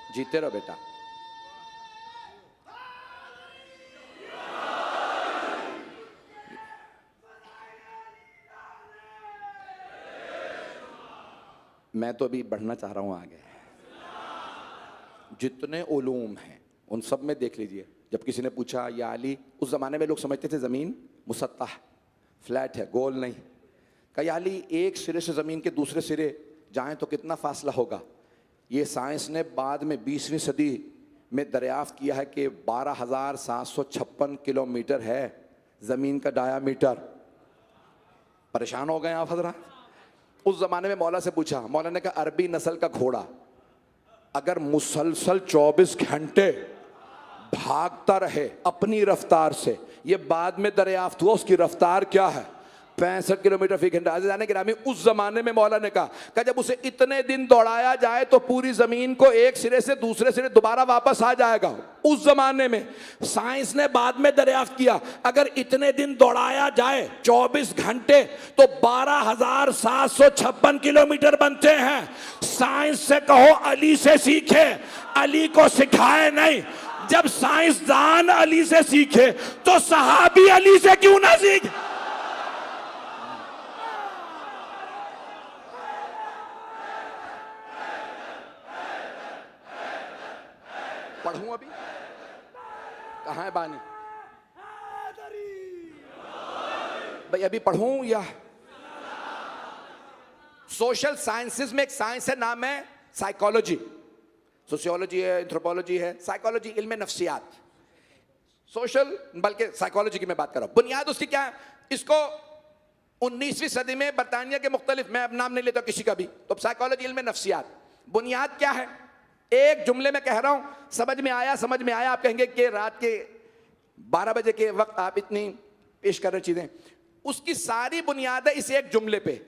जीते रहो बेटा। मैं तो अभी बढ़ना चाह रहा हूं आगे। जितने उलूम हैं उन सब में देख लीजिए, जब किसी ने पूछा या अली, उस जमाने में लोग समझते थे जमीन मुसत्तह फ्लैट है, गोल नहीं। कहा या अली एक सिरे से जमीन के दूसरे सिरे जाएं तो कितना फासला होगा? ये साइंस ने बाद में 20वीं सदी में दरियाफ्त किया है कि 12,756 किलोमीटर है ज़मीन का डायामीटर। परेशान हो गए आप हज़रात। उस ज़माने में मौला से पूछा, मौला ने कहा अरबी नस्ल का घोड़ा अगर मुसलसल 24 घंटे भागता रहे अपनी रफ्तार से, ये बाद में दरियाफ्त हुआ उसकी रफ्तार क्या है, 65 किलोमीटर फी घंटा। अज़ीज़ाने गिरामी, उस जमाने में मौला ने कहा जब उसे इतने दिन दौड़ाया जाए तो पूरी जमीन को एक सिरे से दूसरे सिरे दोबारा वापस आ जाएगा। उस जमाने में साइंस ने बाद में दरियाफ्त किया अगर इतने दिन दौड़ाया जाए 24 घंटे तो 12,756 किलोमीटर बनते हैं। साइंस से कहो अली से सीखे, अली को सिखाए नहीं। जब साइंसदान अली से सीखे तो सहाबी अली से क्यों ना सीखे? पढ़ूं अभी? कहाँ है बानी? भाई अभी पढ़ूं या? सोशल साइंसेस में एक साइंस है, नाम है साइकोलॉजी। सोशियोलॉजी है, एंथ्रोपोलॉजी है, साइकोलॉजी इल्म नफ्सियात। सोशल बल्कि साइकोलॉजी की मैं बात कर रहा हूं। बुनियाद उसकी क्या है? इसको 19वीं सदी में बरतानिया के मुख्तलिफ, मैं अब नाम नहीं लेता किसी का भी, तो साइकोलॉजी इल्म नफ्सियात। बुनियाद क्या है? एक जुमले में कह रहा हूं, समझ में आया समझ में आया। आप कहेंगे कि रात के 12 बजे के वक्त आप इतनी पेश कर रहे चीजें, उसकी सारी बुनियाद है इस एक जुमले पे,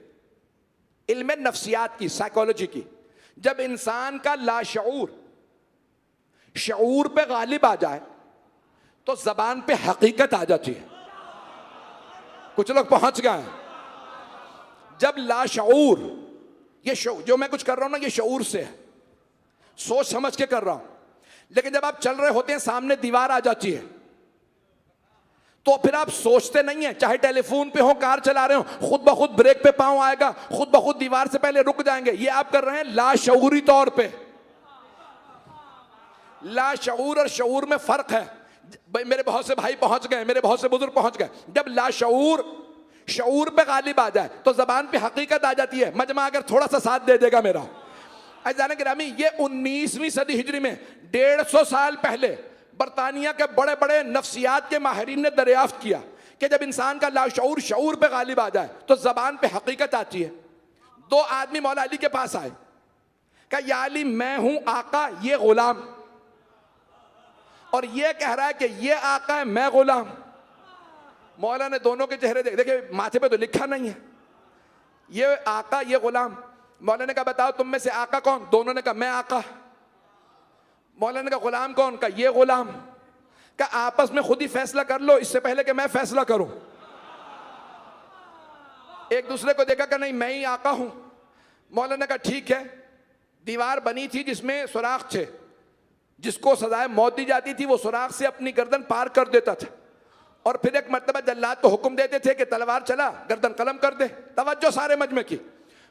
इल्म नफ्सियात की, साइकोलॉजी की। जब इंसान का लाशऊर शऊर पे गालिब आ जाए तो जबान पे हकीकत आ जाती है। कुछ लोग पहुंच गए हैं। जब लाशऊर, ये जो मैं कुछ कर रहा हूं ना, ये शऊर से है, सोच समझ के कर रहा हूं, लेकिन जब आप चल रहे होते हैं सामने दीवार आ जाती है तो फिर आप सोचते नहीं है। चाहे टेलीफोन पे हो, कार चला रहे हो, खुद ब खुद ब्रेक पे पांव आएगा, खुद ब खुद दीवार से पहले रुक जाएंगे। ये आप कर रहे हैं लाशऊरी तौर पे। लाशऊर और शऊर में फर्क है। भाई मेरे बहुत से भाई पहुंच गए, मेरे बहुत से बुजुर्ग पहुंच गए। जब लाशऊर शऊर पे गालिब आ जाए तो जबान पे हकीकत आ जाती है। मजमा अगर थोड़ा सा साथ दे देगा मेरा, अज़ान गिरामी, ये 19वीं सदी हिजरी में 150 साल पहले बरतानिया के बड़े बड़े नफ्सियात के माहिरीन ने दरियाफ्त किया कि जब इंसान का लाशऊर शऊर पे गालिब आ जाए तो जबान पे हकीकत आती है। 2 आदमी मौला अली के पास आए, कहा या अली मैं हूं आका, ये गुलाम, और ये कह रहा है कि ये आका है मैं गुलाम। मौला ने दोनों के चेहरे देखे, माथे पे तो लिखा नहीं है, ये आका ये गुलाम। मौला ने कहा बताओ तुम में से आका कौन? दोनों ने कहा मैं आका। मौला ने कहा गुलाम कौन? का ये गुलाम। का आपस में खुद ही फैसला कर लो इससे पहले कि मैं फैसला करूं। एक दूसरे को देखा कि नहीं मैं ही आका हूं। मौला ने कहा ठीक है। दीवार बनी थी जिसमें सुराख थे, जिसको सजाए मौत दी जाती थी वो सुराख से अपनी गर्दन पार कर देता था, और फिर एक मर्तबा जल्लाद को हुक्म देते थे कि तलवार चला, गर्दन कलम कर दे। तवज्जो सारे मजमे की।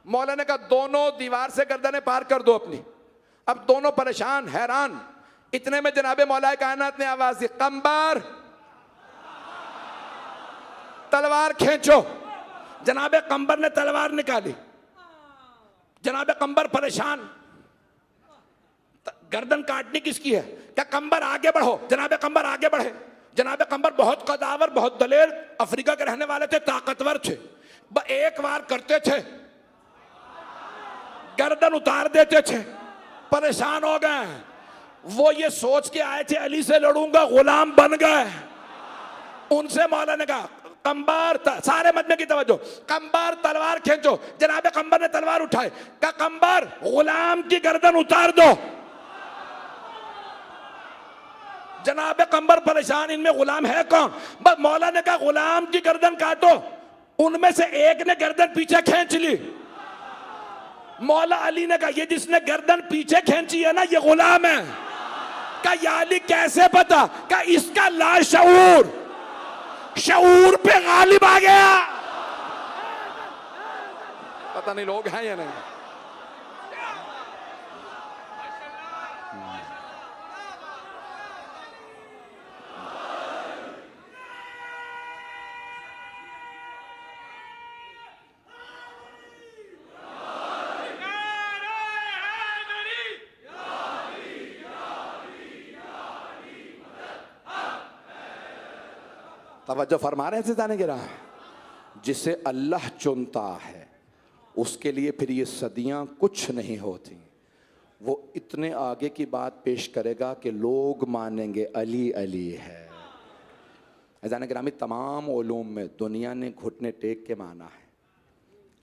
मौला ने कहा दोनों दीवार से गर्दनें पार कर दो अपनी। अब दोनों परेशान हैरान। इतने में जनाबे मौलाए कायनात ने आवाज दी, कंबर तलवार खींचो। जनाबे कंबर ने तलवार निकाली। जनाबे कंबर परेशान, गर्दन काटनी किसकी है? क्या कंबर आगे बढ़ो। जनाबे कंबर आगे बढ़े। जनाबे कंबर बहुत कदावर, बहुत दलेर, अफ्रीका के रहने वाले थे, ताकतवर थे। एक बार करते थे गर्दन उतार देते थे। परेशान हो गए। वो ये सोच के आए थे अली से लड़ूंगा, गुलाम बन गए। उनसे मौला ने कहा कंबर, सारे मजमे की तवज्जो, कंबर तलवार खींचो। जनाबे कंबर ने तलवार उठाई, कहा कंबर गुलाम की गर्दन उतार दो। जनाबे कंबर परेशान, इनमें गुलाम है कौन? बस मौला ने कहा गुलाम की गर्दन काटो। उनमें से एक ने गर्दन पीछे खींच ली। मौला अली ने कहा ये जिसने गर्दन पीछे खींची है ना ये गुलाम है। कहा या अली कैसे पता? कहा इसका लाशऊर शऊर पे गालिब आ गया। पता नहीं लोग हैं या नहीं। तवज्जो फरमा रहे थे जाने गिरा। जिसे अल्लाह चुनता है उसके लिए फिर ये सदियां कुछ नहीं होती। वो इतने आगे की बात पेश करेगा कि लोग मानेंगे अली अली है। जाने गिरामी, तमाम उलूम में दुनिया ने घुटने टेक के माना है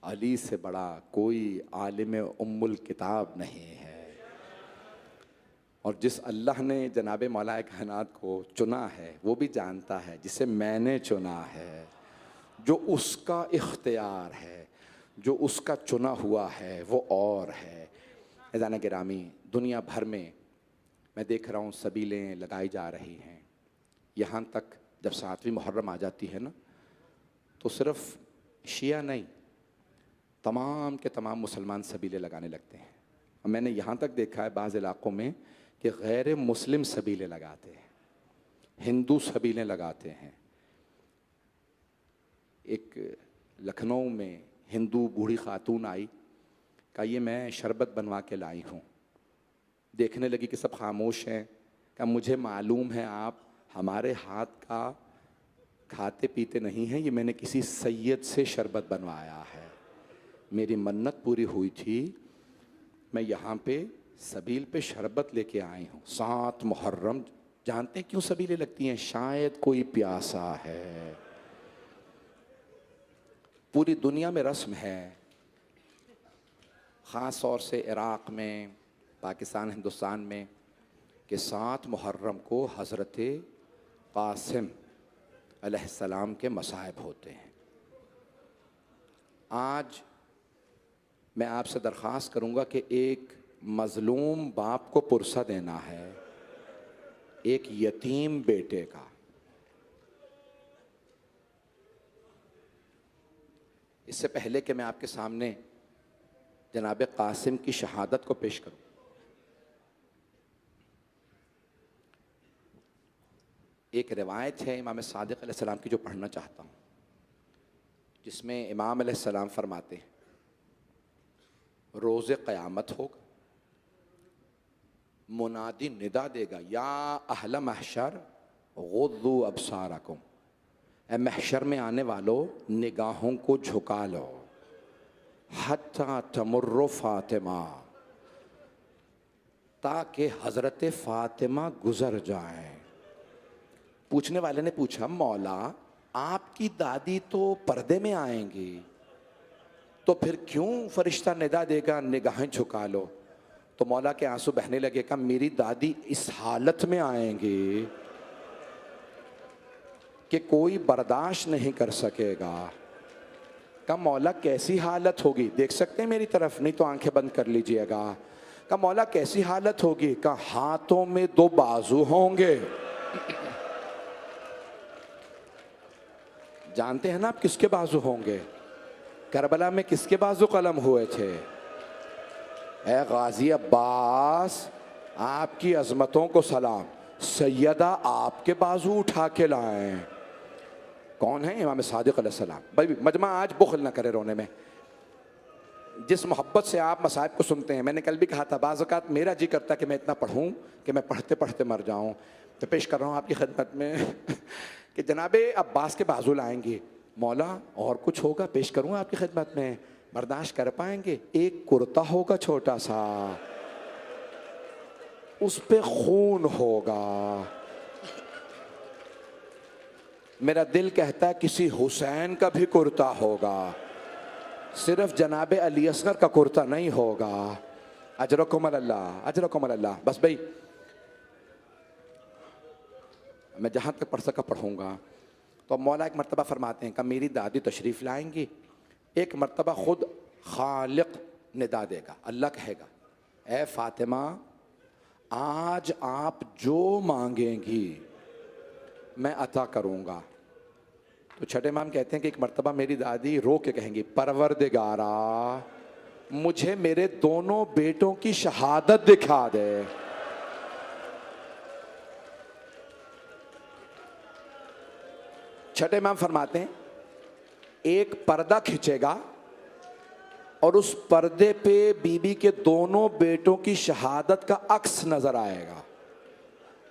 अली से बड़ा कोई आलिम उम्मुल किताब नहीं है। और जिस अल्लाह ने जनाब मौलाए कायनात को चुना है वो भी जानता है जिसे मैंने चुना है, जो उसका इख्तियार है, जो उसका चुना हुआ है वो और है। ऐज़ान गिरामी, दुनिया भर में मैं देख रहा हूँ सबीलें लगाई जा रही हैं। यहाँ तक जब 7वीं मुहर्रम आ जाती है ना तो सिर्फ शिया नहीं, तमाम के तमाम मुसलमान सबीले लगाने लगते हैं। और मैंने यहाँ तक देखा है बाज़ इलाक़ों में कि गैर मुस्लिम सबीले लगाते हैं। हिंदू सबीलें लगाते हैं। एक लखनऊ में हिंदू बूढ़ी खातून आई, कहा ये मैं शरबत बनवा के लाई हूँ। देखने लगी कि सब खामोश हैं। कहा मुझे मालूम है आप हमारे हाथ का खाते पीते नहीं हैं, ये मैंने किसी सैयद से शरबत बनवाया है। मेरी मन्नत पूरी हुई थी, मैं यहाँ पे सबील पे शरबत लेके आई हूँ। 7 मुहर्रम, जानते हैं क्यों सबीलें लगती हैं? शायद कोई प्यासा है। पूरी दुनिया में रस्म है, ख़ास तौर से इराक़ में, पाकिस्तान, हिंदुस्तान में, कि 7 मुहर्रम को हज़रत क़ासिम अलैहिस्सलाम के मसाइब होते हैं। आज मैं आपसे दरख्वास्त करूँगा कि एक मज़लूम बाप को पुरसा देना है एक यतीम बेटे का। इससे पहले कि मैं आपके सामने जनाब क़ासिम की शहादत को पेश करूँ, एक रिवायत है इमाम सादिक़ अलैहिस्सलाम की जो पढ़ना चाहता हूँ, जिसमें इमाम अलैहिस्सलाम फरमाते हैं रोज़े क़यामत होगा, मुनादी निदा देगा, या अहल महशर गुद्दू अबसारकुम, ए महशर में आने वालों निगाहों को झुका लो, हत्ता तमुर्रु फ़ातिमा, ताकि हज़रत फ़ातिमा गुज़र जाएं। पूछने वाले ने पूछा मौला आपकी दादी तो पर्दे में आएंगी, तो फिर क्यों फरिश्ता निदा देगा निगाहें झुका लो? तो मौला के आंसू बहने लगे। कहा मेरी दादी इस हालत में आएंगी कि कोई बर्दाश्त नहीं कर सकेगा। कहा मौला कैसी हालत होगी? देख सकते हैं मेरी तरफ, नहीं तो आंखें बंद कर लीजिएगा। कहा मौला कैसी हालत होगी? कहा हाथों में 2 बाजू होंगे। जानते हैं ना आप किसके बाजू होंगे? करबला में किसके बाजू कलम हुए थे? ए गाजी अब्बास, आपकी अजमतों को सलाम, सैयदा आपके बाजू उठा के लाएं। कौन है? इमाम सादिक़ अलैहिस्सलाम। भाई मजमा आज बुख़ल ना करे रोने में। जिस मोहब्बत से आप मसाइब को सुनते हैं, मैंने कल भी कहा था बाज़ औक़ात मेरा जी करता कि मैं इतना पढ़ूं कि मैं पढ़ते पढ़ते मर जाऊं। तो पेश कर रहा हूं आपकी खिदमत में कि जनाबे अब्बास के बाजू लाएंगे। मौला और कुछ होगा? पेश करूँ आपकी खिदमत में, बर्दाश्त कर पाएंगे? एक कुर्ता होगा छोटा सा, उस पे खून होगा। मेरा दिल कहता है किसी हुसैन का भी कुर्ता होगा, सिर्फ जनाबे अली असगर का कुर्ता नहीं होगा। अजरकुम अल्लाह, अजरकुम अल्लाह। बस भाई मैं जहाँ तक पढ़ सका पढ़ूँगा। तो मौला एक मरतबा फरमाते हैं कि मेरी दादी तशरीफ़ लाएंगी, एक मरतबा ख़ुद खालिक निदा देगा, अल्लाह कहेगा ए फ़ातिमा आज आप जो मांगेंगी मैं अता करूँगा। तो छठे इमाम कहते हैं कि एक मरतबा मेरी दादी रो के कहेंगी परवरदिगारा मुझे मेरे दोनों बेटों की शहादत दिखा दे। छठे इमाम फरमाते हैं एक पर्दा खिंचेगा और उस पर्दे पे बीबी के दोनों बेटों की शहादत का अक्स नजर आएगा।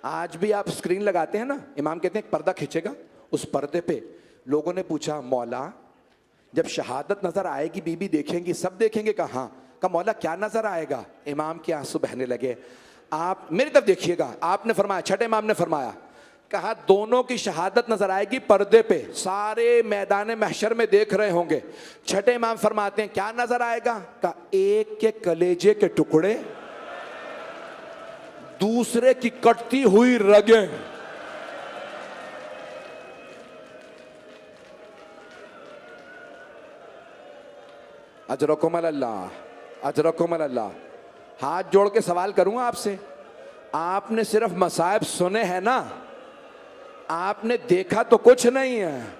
आज भी आप स्क्रीन लगाते हैं ना, इमाम कहते हैं एक पर्दा खिंचेगा, उस पर्दे पे लोगों ने पूछा मौला जब शहादत नजर आएगी बीबी देखेंगी, सब देखेंगे? कहा मौला क्या नजर आएगा? इमाम के आंसू बहने लगे। आप मेरी तरफ देखिएगा, आपने फरमाया, छठे इमाम ने फरमाया, कहा दोनों की शहादत नजर आएगी पर्दे पे, सारे मैदान महशर में देख रहे होंगे। छठे इमाम फरमाते हैं क्या नजर आएगा? कहा एक के कलेजे के टुकड़े, दूसरे की कटती हुई रगें। अजरकुम अल्लाह, अजरकुम अल्लाह। हाथ जोड़ के सवाल करूंगा आपसे, आपने सिर्फ मसाइब सुने हैं ना, आपने देखा तो कुछ नहीं है।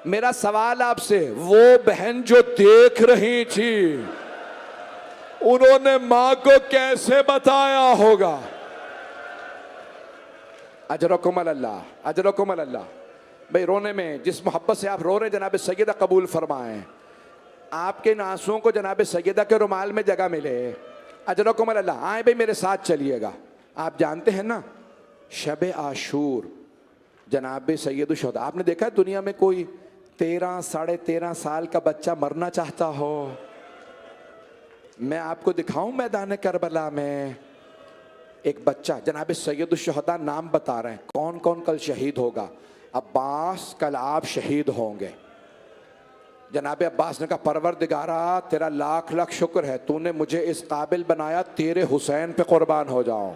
मेरा सवाल आपसे, वो बहन जो देख रही थी उन्होंने मां को कैसे बताया होगा? अजरकुम अल्लाह, अजरकुम अल्लाह। भाई रोने में जिस मोहब्बत से आप रो रहे हैं जनाब सैयदा कबूल फरमाएं, आपके इन आंसुओं को जनाब सैयदा के रुमाल में जगह मिले। अजरकुम अल्लाह। आए भाई मेरे साथ चलिएगा। आप जानते हैं ना शब आशूर जनाब सैयद शुहदा, आपने देखा है दुनिया में कोई 13 साढ़े 13 साल का बच्चा मरना चाहता हो? मैं आपको दिखाऊं मैदान करबला में एक बच्चा, जनाब सैयद शुहदा नाम बता रहे हैं कौन कौन कल शहीद होगा। अब्बास कल आप शहीद होंगे। जनाब अब्बास ने कहा परवरदिगारा तेरा लाख लाख शुक्र है, तूने मुझे इस काबिल बनाया, तेरे हुसैन पे कुर्बान हो जाऊं।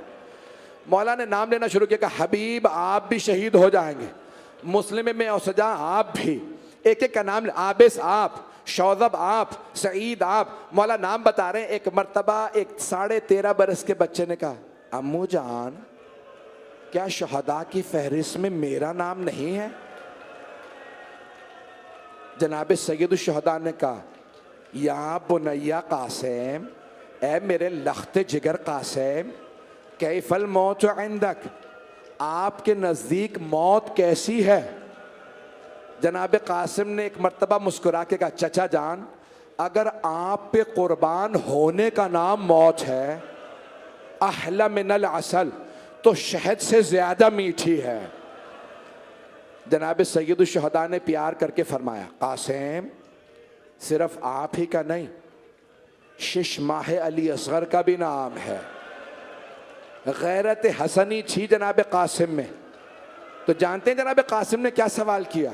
मौला ने नाम लेना शुरू किया, कहा हबीब आप भी शहीद हो जाएंगे, मुस्लिम में औसजा आप भी, एक एक का नाम, आबिस आप, शौजब आप, सईद आप, मौला नाम बता रहे हैं। एक मर्तबा एक 13.5 बरस के बच्चे ने कहा अम्मू जान क्या शहदा की फहरिस्त में मेरा नाम नहीं है? जनाब सैयद शुहदा ने कहा या बुनैया कासिम, ए मेरे लख्त जिगर कासिम, कैफल मौत इंदक, आपके नज़दीक मौत कैसी है? जनाब कासिम ने एक मर्तबा मुस्कुरा के कहा चचा जान अगर आप पे कुर्बान होने का नाम मौत है, अहला मिनल असल, तो शहद से ज्यादा मीठी है। जनाब सैयद शुहदा ने प्यार करके फरमाया कासिम सिर्फ आप ही का नहीं, शिश माह अली असगर का भी नाम है। गैरत हसनी थी जनाब कासिम में। तो जानते हैं जनाब कासिम ने क्या सवाल किया?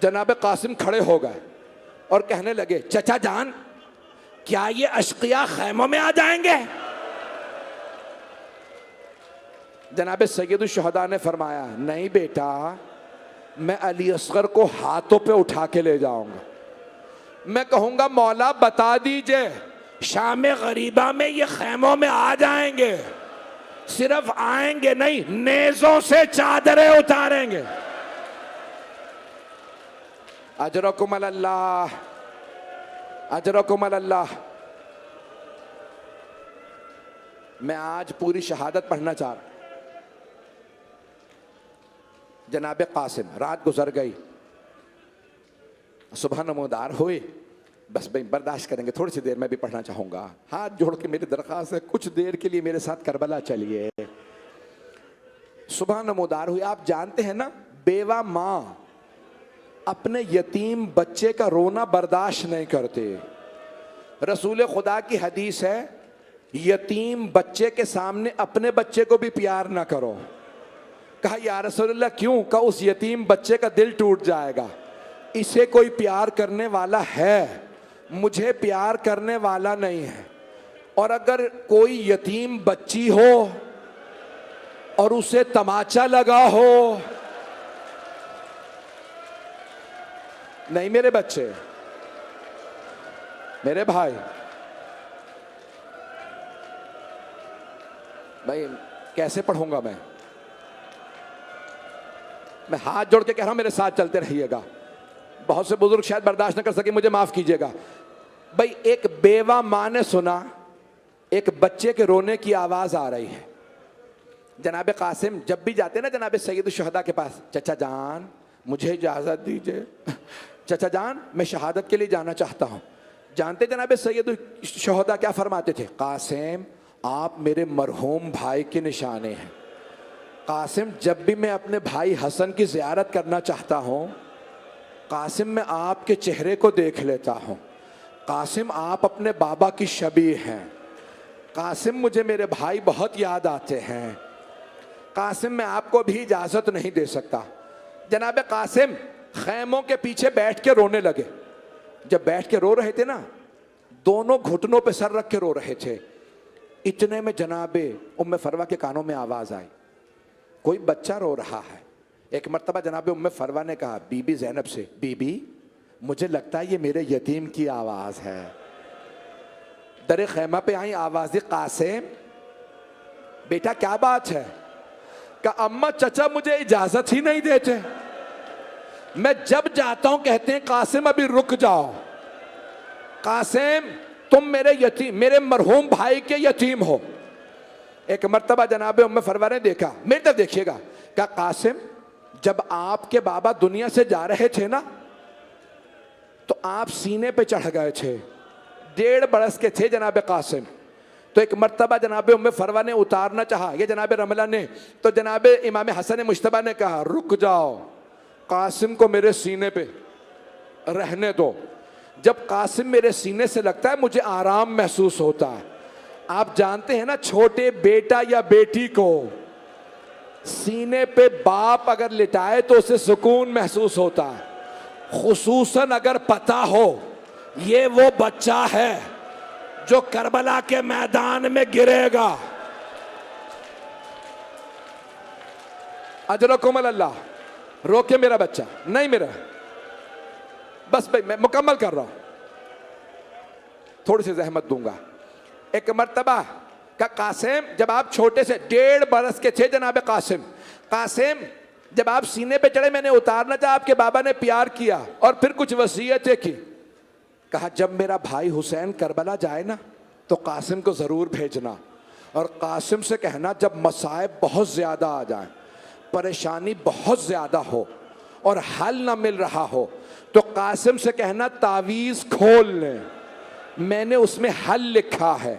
जनाब कासिम खड़े हो गए और कहने लगे चचा जान क्या ये अशकिया खैमों में आ जाएंगे? जनाब सैयद शुहदा ने फरमाया नहीं बेटा, मैं अली असगर को हाथों पे उठा के ले जाऊंगा। मैं कहूंगा मौला बता दीजिए शाम गरीबा में ये खैमों में आ जाएंगे, सिर्फ आएंगे नहीं नेजों से चादरें उतारेंगे। अजरकुम अल्लाह, अजरकुम अल्लाह। मैं आज पूरी शहादत पढ़ना चाह रहा। जनाब कासिम, रात गुजर गई, सुबह नमोदार हुए, बस भाई बर्दाश्त करेंगे, थोड़ी सी देर में भी पढ़ना चाहूंगा। हाथ जोड़ के मेरी दरख्वास्त है कुछ देर के लिए मेरे साथ करबला चलिए। सुबह नमोदार हुई। आप जानते हैं ना बेवा माँ अपने यतीम बच्चे का रोना बर्दाश्त नहीं करते। रसूल खुदा की हदीस है यतीम बच्चे के सामने अपने बच्चे को भी प्यार ना करो। कहा या रसूलल्लाह क्यों? कहा उस यतीम बच्चे का दिल टूट जाएगा। इसे कोई प्यार करने वाला है, मुझे प्यार करने वाला नहीं है। और अगर कोई यतीम बच्ची हो और उसे तमाचा लगा हो, नहीं मेरे बच्चे, मेरे भाई, भाई कैसे पढ़ूंगा मैं हाथ जोड़ के कह रहा हूं मेरे साथ चलते रहिएगा। बहुत से बुजुर्ग शायद बर्दाश्त न कर सके, मुझे माफ कीजिएगा। भाई एक बेवा मां ने सुना एक बच्चे के रोने की आवाज आ रही है। जनाब कासिम जब भी जाते ना जनाब सैयद शुहदा के पास, चचा जान मुझे इजाजत दीजिए, चचा जान मैं शहादत के लिए जाना चाहता हूं। जानते जनाब सैयद शुहदा क्या फरमाते थे? कासिम आप मेरे मरहूम भाई के निशाने हैं। कासिम जब भी मैं अपने भाई हसन की ज़ियारत करना चाहता हूं, कासिम मैं आपके चेहरे को देख लेता हूं। कासिम आप अपने बाबा की शबीह हैं। कासिम मुझे मेरे भाई बहुत याद आते हैं। कासिम मैं आपको भी इजाज़त नहीं दे सकता। जनाब कासिम खैमों के पीछे बैठ के रोने लगे। जब बैठ के रो रहे थे ना, दोनों घुटनों पे सर रख के रो रहे थे। इतने में जनाबे उम्मे फरवा के कानों में आवाज़ आई, कोई बच्चा रो रहा है। एक मर्तबा जनाब उम्मे फरवा ने कहा बीबी ज़ैनब से, बीबी मुझे लगता है ये मेरे यतीम की आवाज़ है। दरे खैमा पे आई आवाज़, कासिम बेटा क्या बात है? का अम्मा चचा मुझे इजाज़त ही नहीं देते, मैं जब जाता हूं कहते हैं कासिम अभी रुक जाओ। कासिम तुम मेरे यतीम, मेरे मरहूम भाई के यतीम हो। एक मर्तबा जनाब उम्मे फरवा ने देखा, मेरी तरफ देखिएगा, कहा कासिम, जब आपके बाबा दुनिया से जा रहे थे ना तो आप सीने पे चढ़ गए थे, 1.5 बरस के थे जनाब कासिम। तो एक मर्तबा जनाब उम्मे फरवा ने उतारना चाहा, ये जनाब रमला ने, तो जनाब इमाम हसन मुश्तबा ने कहा रुक जाओ, कासिम को मेरे सीने पे रहने दो। जब कासिम मेरे सीने से लगता है मुझे आराम महसूस होता है। आप जानते हैं ना, छोटे बेटा या बेटी को सीने पे बाप अगर लिटाए तो उसे सुकून महसूस होता है, खुसूसन अगर पता हो ये वो बच्चा है जो करबला के मैदान में गिरेगा। अजरकुम अल्लाह। रोके मेरा बच्चा, नहीं मेरा, बस भाई मैं मुकम्मल कर रहा हूं, थोड़ी सी जहमत दूंगा। एक मर्तबा का कासिम, जब आप छोटे से 1.5 बरस के थे जनाब कासिम, कासिम जब आप सीने पे चढ़े मैंने उतारना चाहा, आपके बाबा ने प्यार किया और फिर कुछ वसीयतें की। कहा जब मेरा भाई हुसैन करबला जाए ना तो कासिम को ज़रूर भेजना, और कासिम से कहना जब मसाइब बहुत ज़्यादा आ जाए, परेशानी बहुत ज़्यादा हो और हल ना मिल रहा हो तो कासिम से कहना तावीज़ खोल लें, मैंने उसमें हल लिखा है।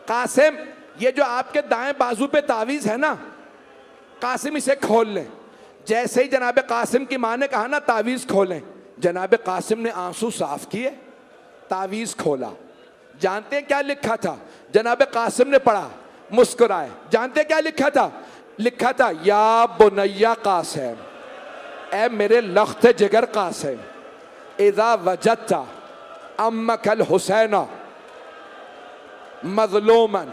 कासिम ये जो आपके दाएं बाजू पे तावीज़ है ना, कासिम इसे खोल लें। जैसे ही जनाब कासिम की माँ ने कहा ना तावीज़ खोलें, जनाब कासिम ने आंसू साफ किए, तावीज़ खोला। जानते हैं क्या लिखा था? जनाब कासिम ने पढ़ा, मुस्कुराए। जानते हैं क्या लिखा था? लिखा था या बुनैया कासिम, ए मेरे लख्त जिगर कासिम, इज़ा वजदता अम्मकल हुसैना मज़लूमन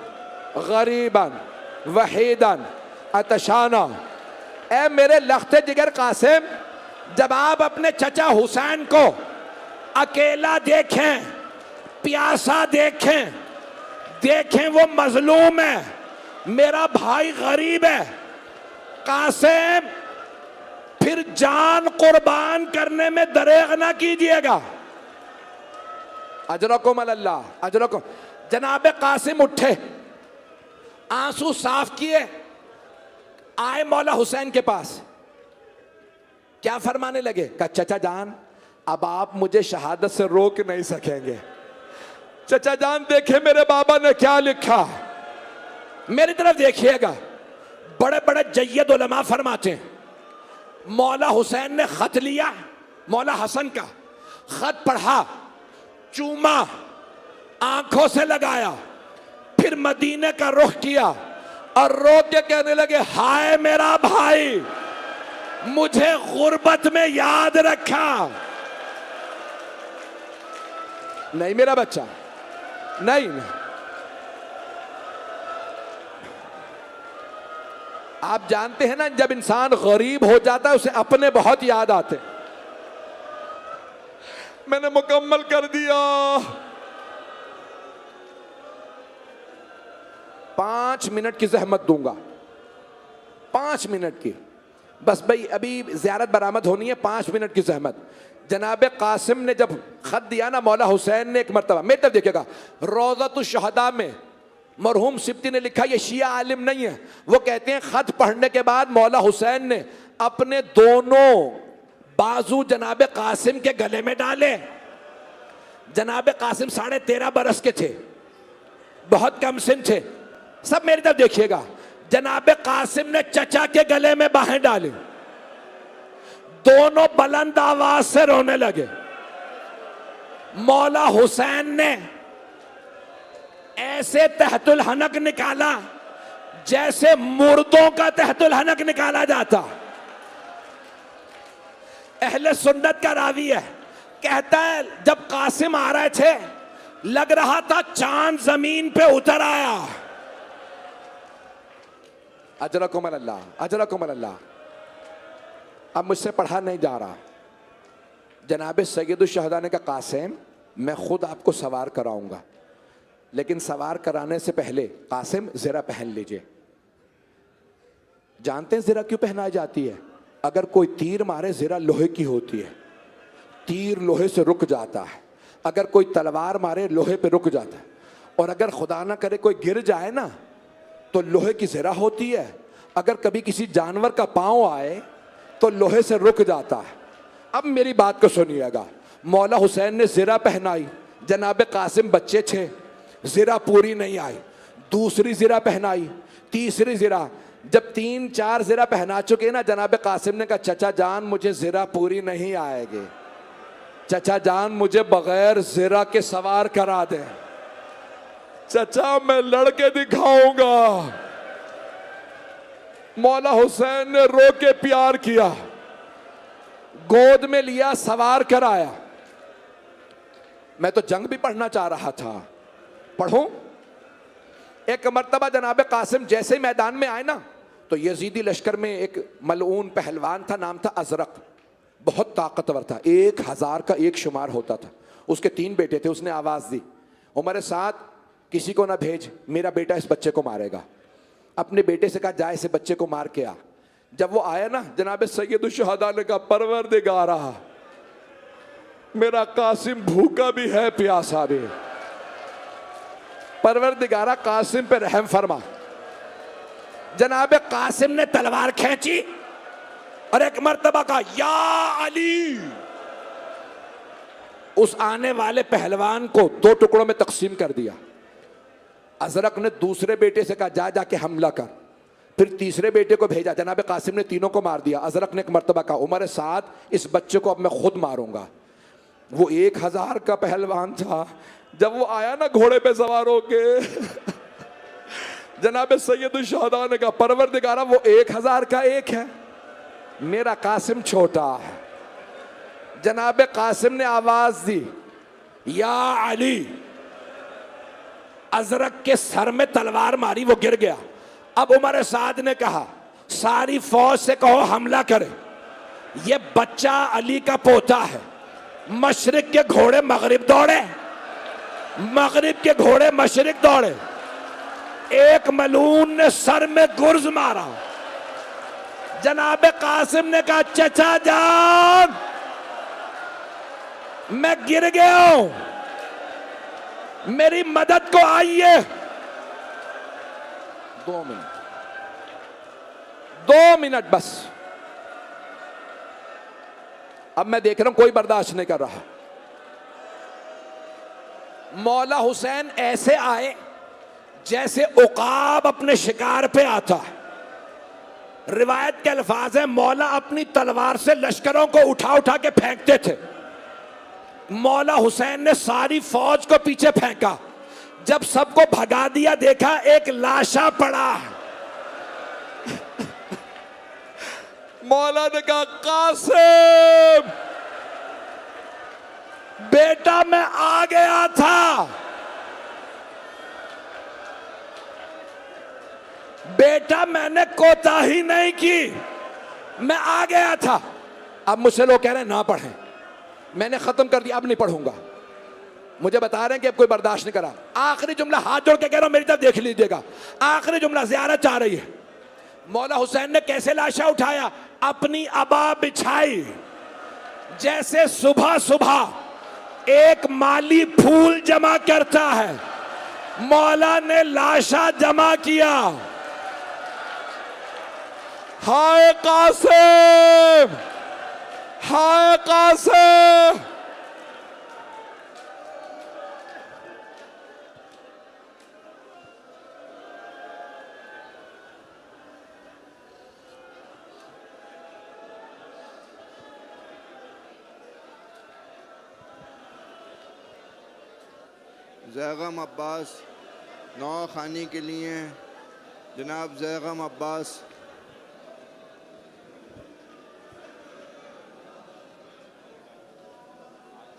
गरीबन वहीदन अतशाना, ए मेरे लख्ते जिगर कासिम, जब आप अपने चचा हुसैन को अकेला देखें, प्यासा देखें, देखें वो मजलूम है, मेरा भाई गरीब है, कासिम फिर जान कुर्बान करने में दरेग ना कीजिएगा। अजरकुम अल्लाह, अजरकुम। जनाब कासिम उठे, आंसू साफ किए, आए मौला हुसैन के पास, क्या फरमाने लगे? कहा चचा जान अब आप मुझे शहादत से रोक नहीं सकेंगे। चचा जान देखे मेरे बाबा ने क्या लिखा, मेरी तरफ देखिएगा। बड़े बड़े जय्यद उलमा फरमाते हैं, मौला हुसैन ने खत लिया, मौला हसन का खत पढ़ा, चूमा, आंखों से लगाया, फिर मदीने का रुख किया और रो के कहने लगे हाय मेरा भाई, मुझे गुर्बत में याद रखा। नहीं मेरा बच्चा, नहीं, नहीं। आप जानते हैं ना, जब इंसान गरीब हो जाता है उसे अपने बहुत याद आते। मैंने मुकम्मल कर दिया। 5 मिनट की जहमत दूंगा, 5 मिनट की बस भाई, अभी ज़ियारत बरामद होनी है, 5 मिनट की जहमत। जनाब कासिम ने जब खत दिया ना, मौला हुसैन ने एक मरतबा, मेरी तरफ देखिएगा, रोज़तुश शुहदा में मरहूम सिब्ती ने लिखा, ये शिया आलिम नहीं है, वो कहते हैं खत पढ़ने के बाद मौला हुसैन ने अपने दोनों बाजू जनाब कासिम के गले में डाले। जनाब कासिम 13.5 बरस के थे, बहुत कम सिन थे। सब मेरी तरफ देखिएगा, जनाब कासिम ने चचा के गले में बाहें डाली, दोनों बुलंद आवाज से रोने लगे। मौला हुसैन ने ऐसे तहतुल हनक निकाला जैसे मुर्दों का तहतुल हनक निकाला जाता। अहले सुन्नत का रावी है, कहता है जब कासिम आ रहे थे लग रहा था चांद जमीन पे उतर आया। अजरकुम अल्लाह, अजरकुम अल्लाह। अब मुझसे पढ़ा नहीं जा रहा। जनाब सैयदुश शहदा ने कहा कासिम मैं खुद आपको सवार कराऊंगा, लेकिन सवार कराने से पहले कासिम ज़रा पहन लीजिए। जानते हैं ज़रा क्यों पहनाई जाती है? अगर कोई तीर मारे, ज़रा लोहे की होती है, तीर लोहे से रुक जाता है। अगर कोई तलवार मारे, लोहे पे रुक जाता है। और अगर खुदा ना करे कोई गिर जाए ना, तो लोहे की ज़रा होती है, अगर कभी किसी जानवर का पांव आए तो लोहे से रुक जाता है। अब मेरी बात को सुनिएगा, मौला हुसैन ने ज़िरा पहनाई, जनाब कासिम बच्चे थे, ज़िरा पूरी नहीं आई, दूसरी ज़िरा पहनाई, तीसरी ज़िरा, जब 3-4 ज़िरा पहना चुके ना, जनाब कासिम ने कहा चचा जान मुझे ज़िरा पूरी नहीं आएगी, चचा जान मुझे बगैर ज़िरा के सवार करा दे, चचा मैं लड़के दिखाऊंगा। मौला हुसैन ने रो के प्यार किया, गोद में लिया, सवार कराया। मैं तो जंग भी पढ़ना चाह रहा था, पढ़ूं। एक मर्तबा जनाब कासिम जैसे ही मैदान में आए ना, तो यजीदी लश्कर में एक मलऊन पहलवान था, नाम था अजरक, बहुत ताकतवर था, 1000 का एक शुमार होता था। उसके 3 बेटे थे। उसने आवाज़ दी, उमर साथ किसी को ना भेज, मेरा बेटा इस बच्चे को मारेगा। अपने बेटे से कहा जा इसे बच्चे को मार के आ। जब वो आया ना, जनाब सैयद शुहदा ने कहा परवरदिगारा मेरा कासिम भूखा भी है प्यासा भी, परवरदिगारा कासिम पे रहम फरमा। जनाब कासिम ने तलवार खींची और एक मर्तबा कहा या अली। उस आने वाले पहलवान को 2 टुकड़ों में तकसीम कर दिया। अजरक ने दूसरे बेटे से कहा जा जाके हमला कर। फिर तीसरे बेटे को भेजा, जनाब कासिम ने तीनों को मार दिया। अजरक ने एक मर्तबा कहा उमर साथ इस बच्चे को अब मैं खुद मारूंगा। वो 1000 का पहलवान था। जब वो आया ना घोड़े पे सवार होके, जनाब सैयद शुहदा ने कहा परवरदिगारा वो 1000 का एक है, मेरा कासिम छोटा है। जनाब कासिम ने आवाज दी या अली। अजरक के सर में तलवार मारी, वो गिर गया। अब उमर साद ने कहा सारी फौज से कहो हमला करे, ये बच्चा अली का पोता है। मशरिक के घोड़े मगरिब दौड़े, मगरिब के घोड़े मशरिक दौड़े। एक मलून ने सर में गुर्ज मारा। जनाब कासिम ने कहा चचा जान मैं गिर गया हूं, मेरी मदद को आइए। 2 मिनट बस। अब मैं देख रहा हूं कोई बर्दाश्त नहीं कर रहा। मौला हुसैन ऐसे आए जैसे उकाब अपने शिकार पे आता है। रिवायत के अल्फाज है मौला अपनी तलवार से लश्करों को उठा उठा के फेंकते थे। मौला हुसैन ने सारी फौज को पीछे फेंका। जब सबको भगा दिया, देखा एक लाशा पड़ा है। मौला ने कहा कासिम बेटा मैं आ गया था, बेटा मैंने कोताही नहीं की, मैं आ गया था। अब मुझसे लोग कह रहे हैं ना पढ़ें, मैंने खत्म कर दिया, अब नहीं पढ़ूंगा। मुझे बता रहे हैं कि अब कोई बर्दाश्त नहीं करा। आखिरी जुमला हाथ जोड़ के कह रहा हूं, मेरी तरफ देख लीजिएगा। आखिरी जुमला, ज़ियारत चाह रही है। मौला हुसैन ने कैसे लाशा उठाया? अपनी अबा बिछाई। जैसे सुबह सुबह एक माली फूल जमा करता है, मौला ने लाशा जमा किया। हाय कासिम, हाय कासिम। ज़ैगम अब्बास नौ खानी के लिए जनाब ज़ैगम अब्बास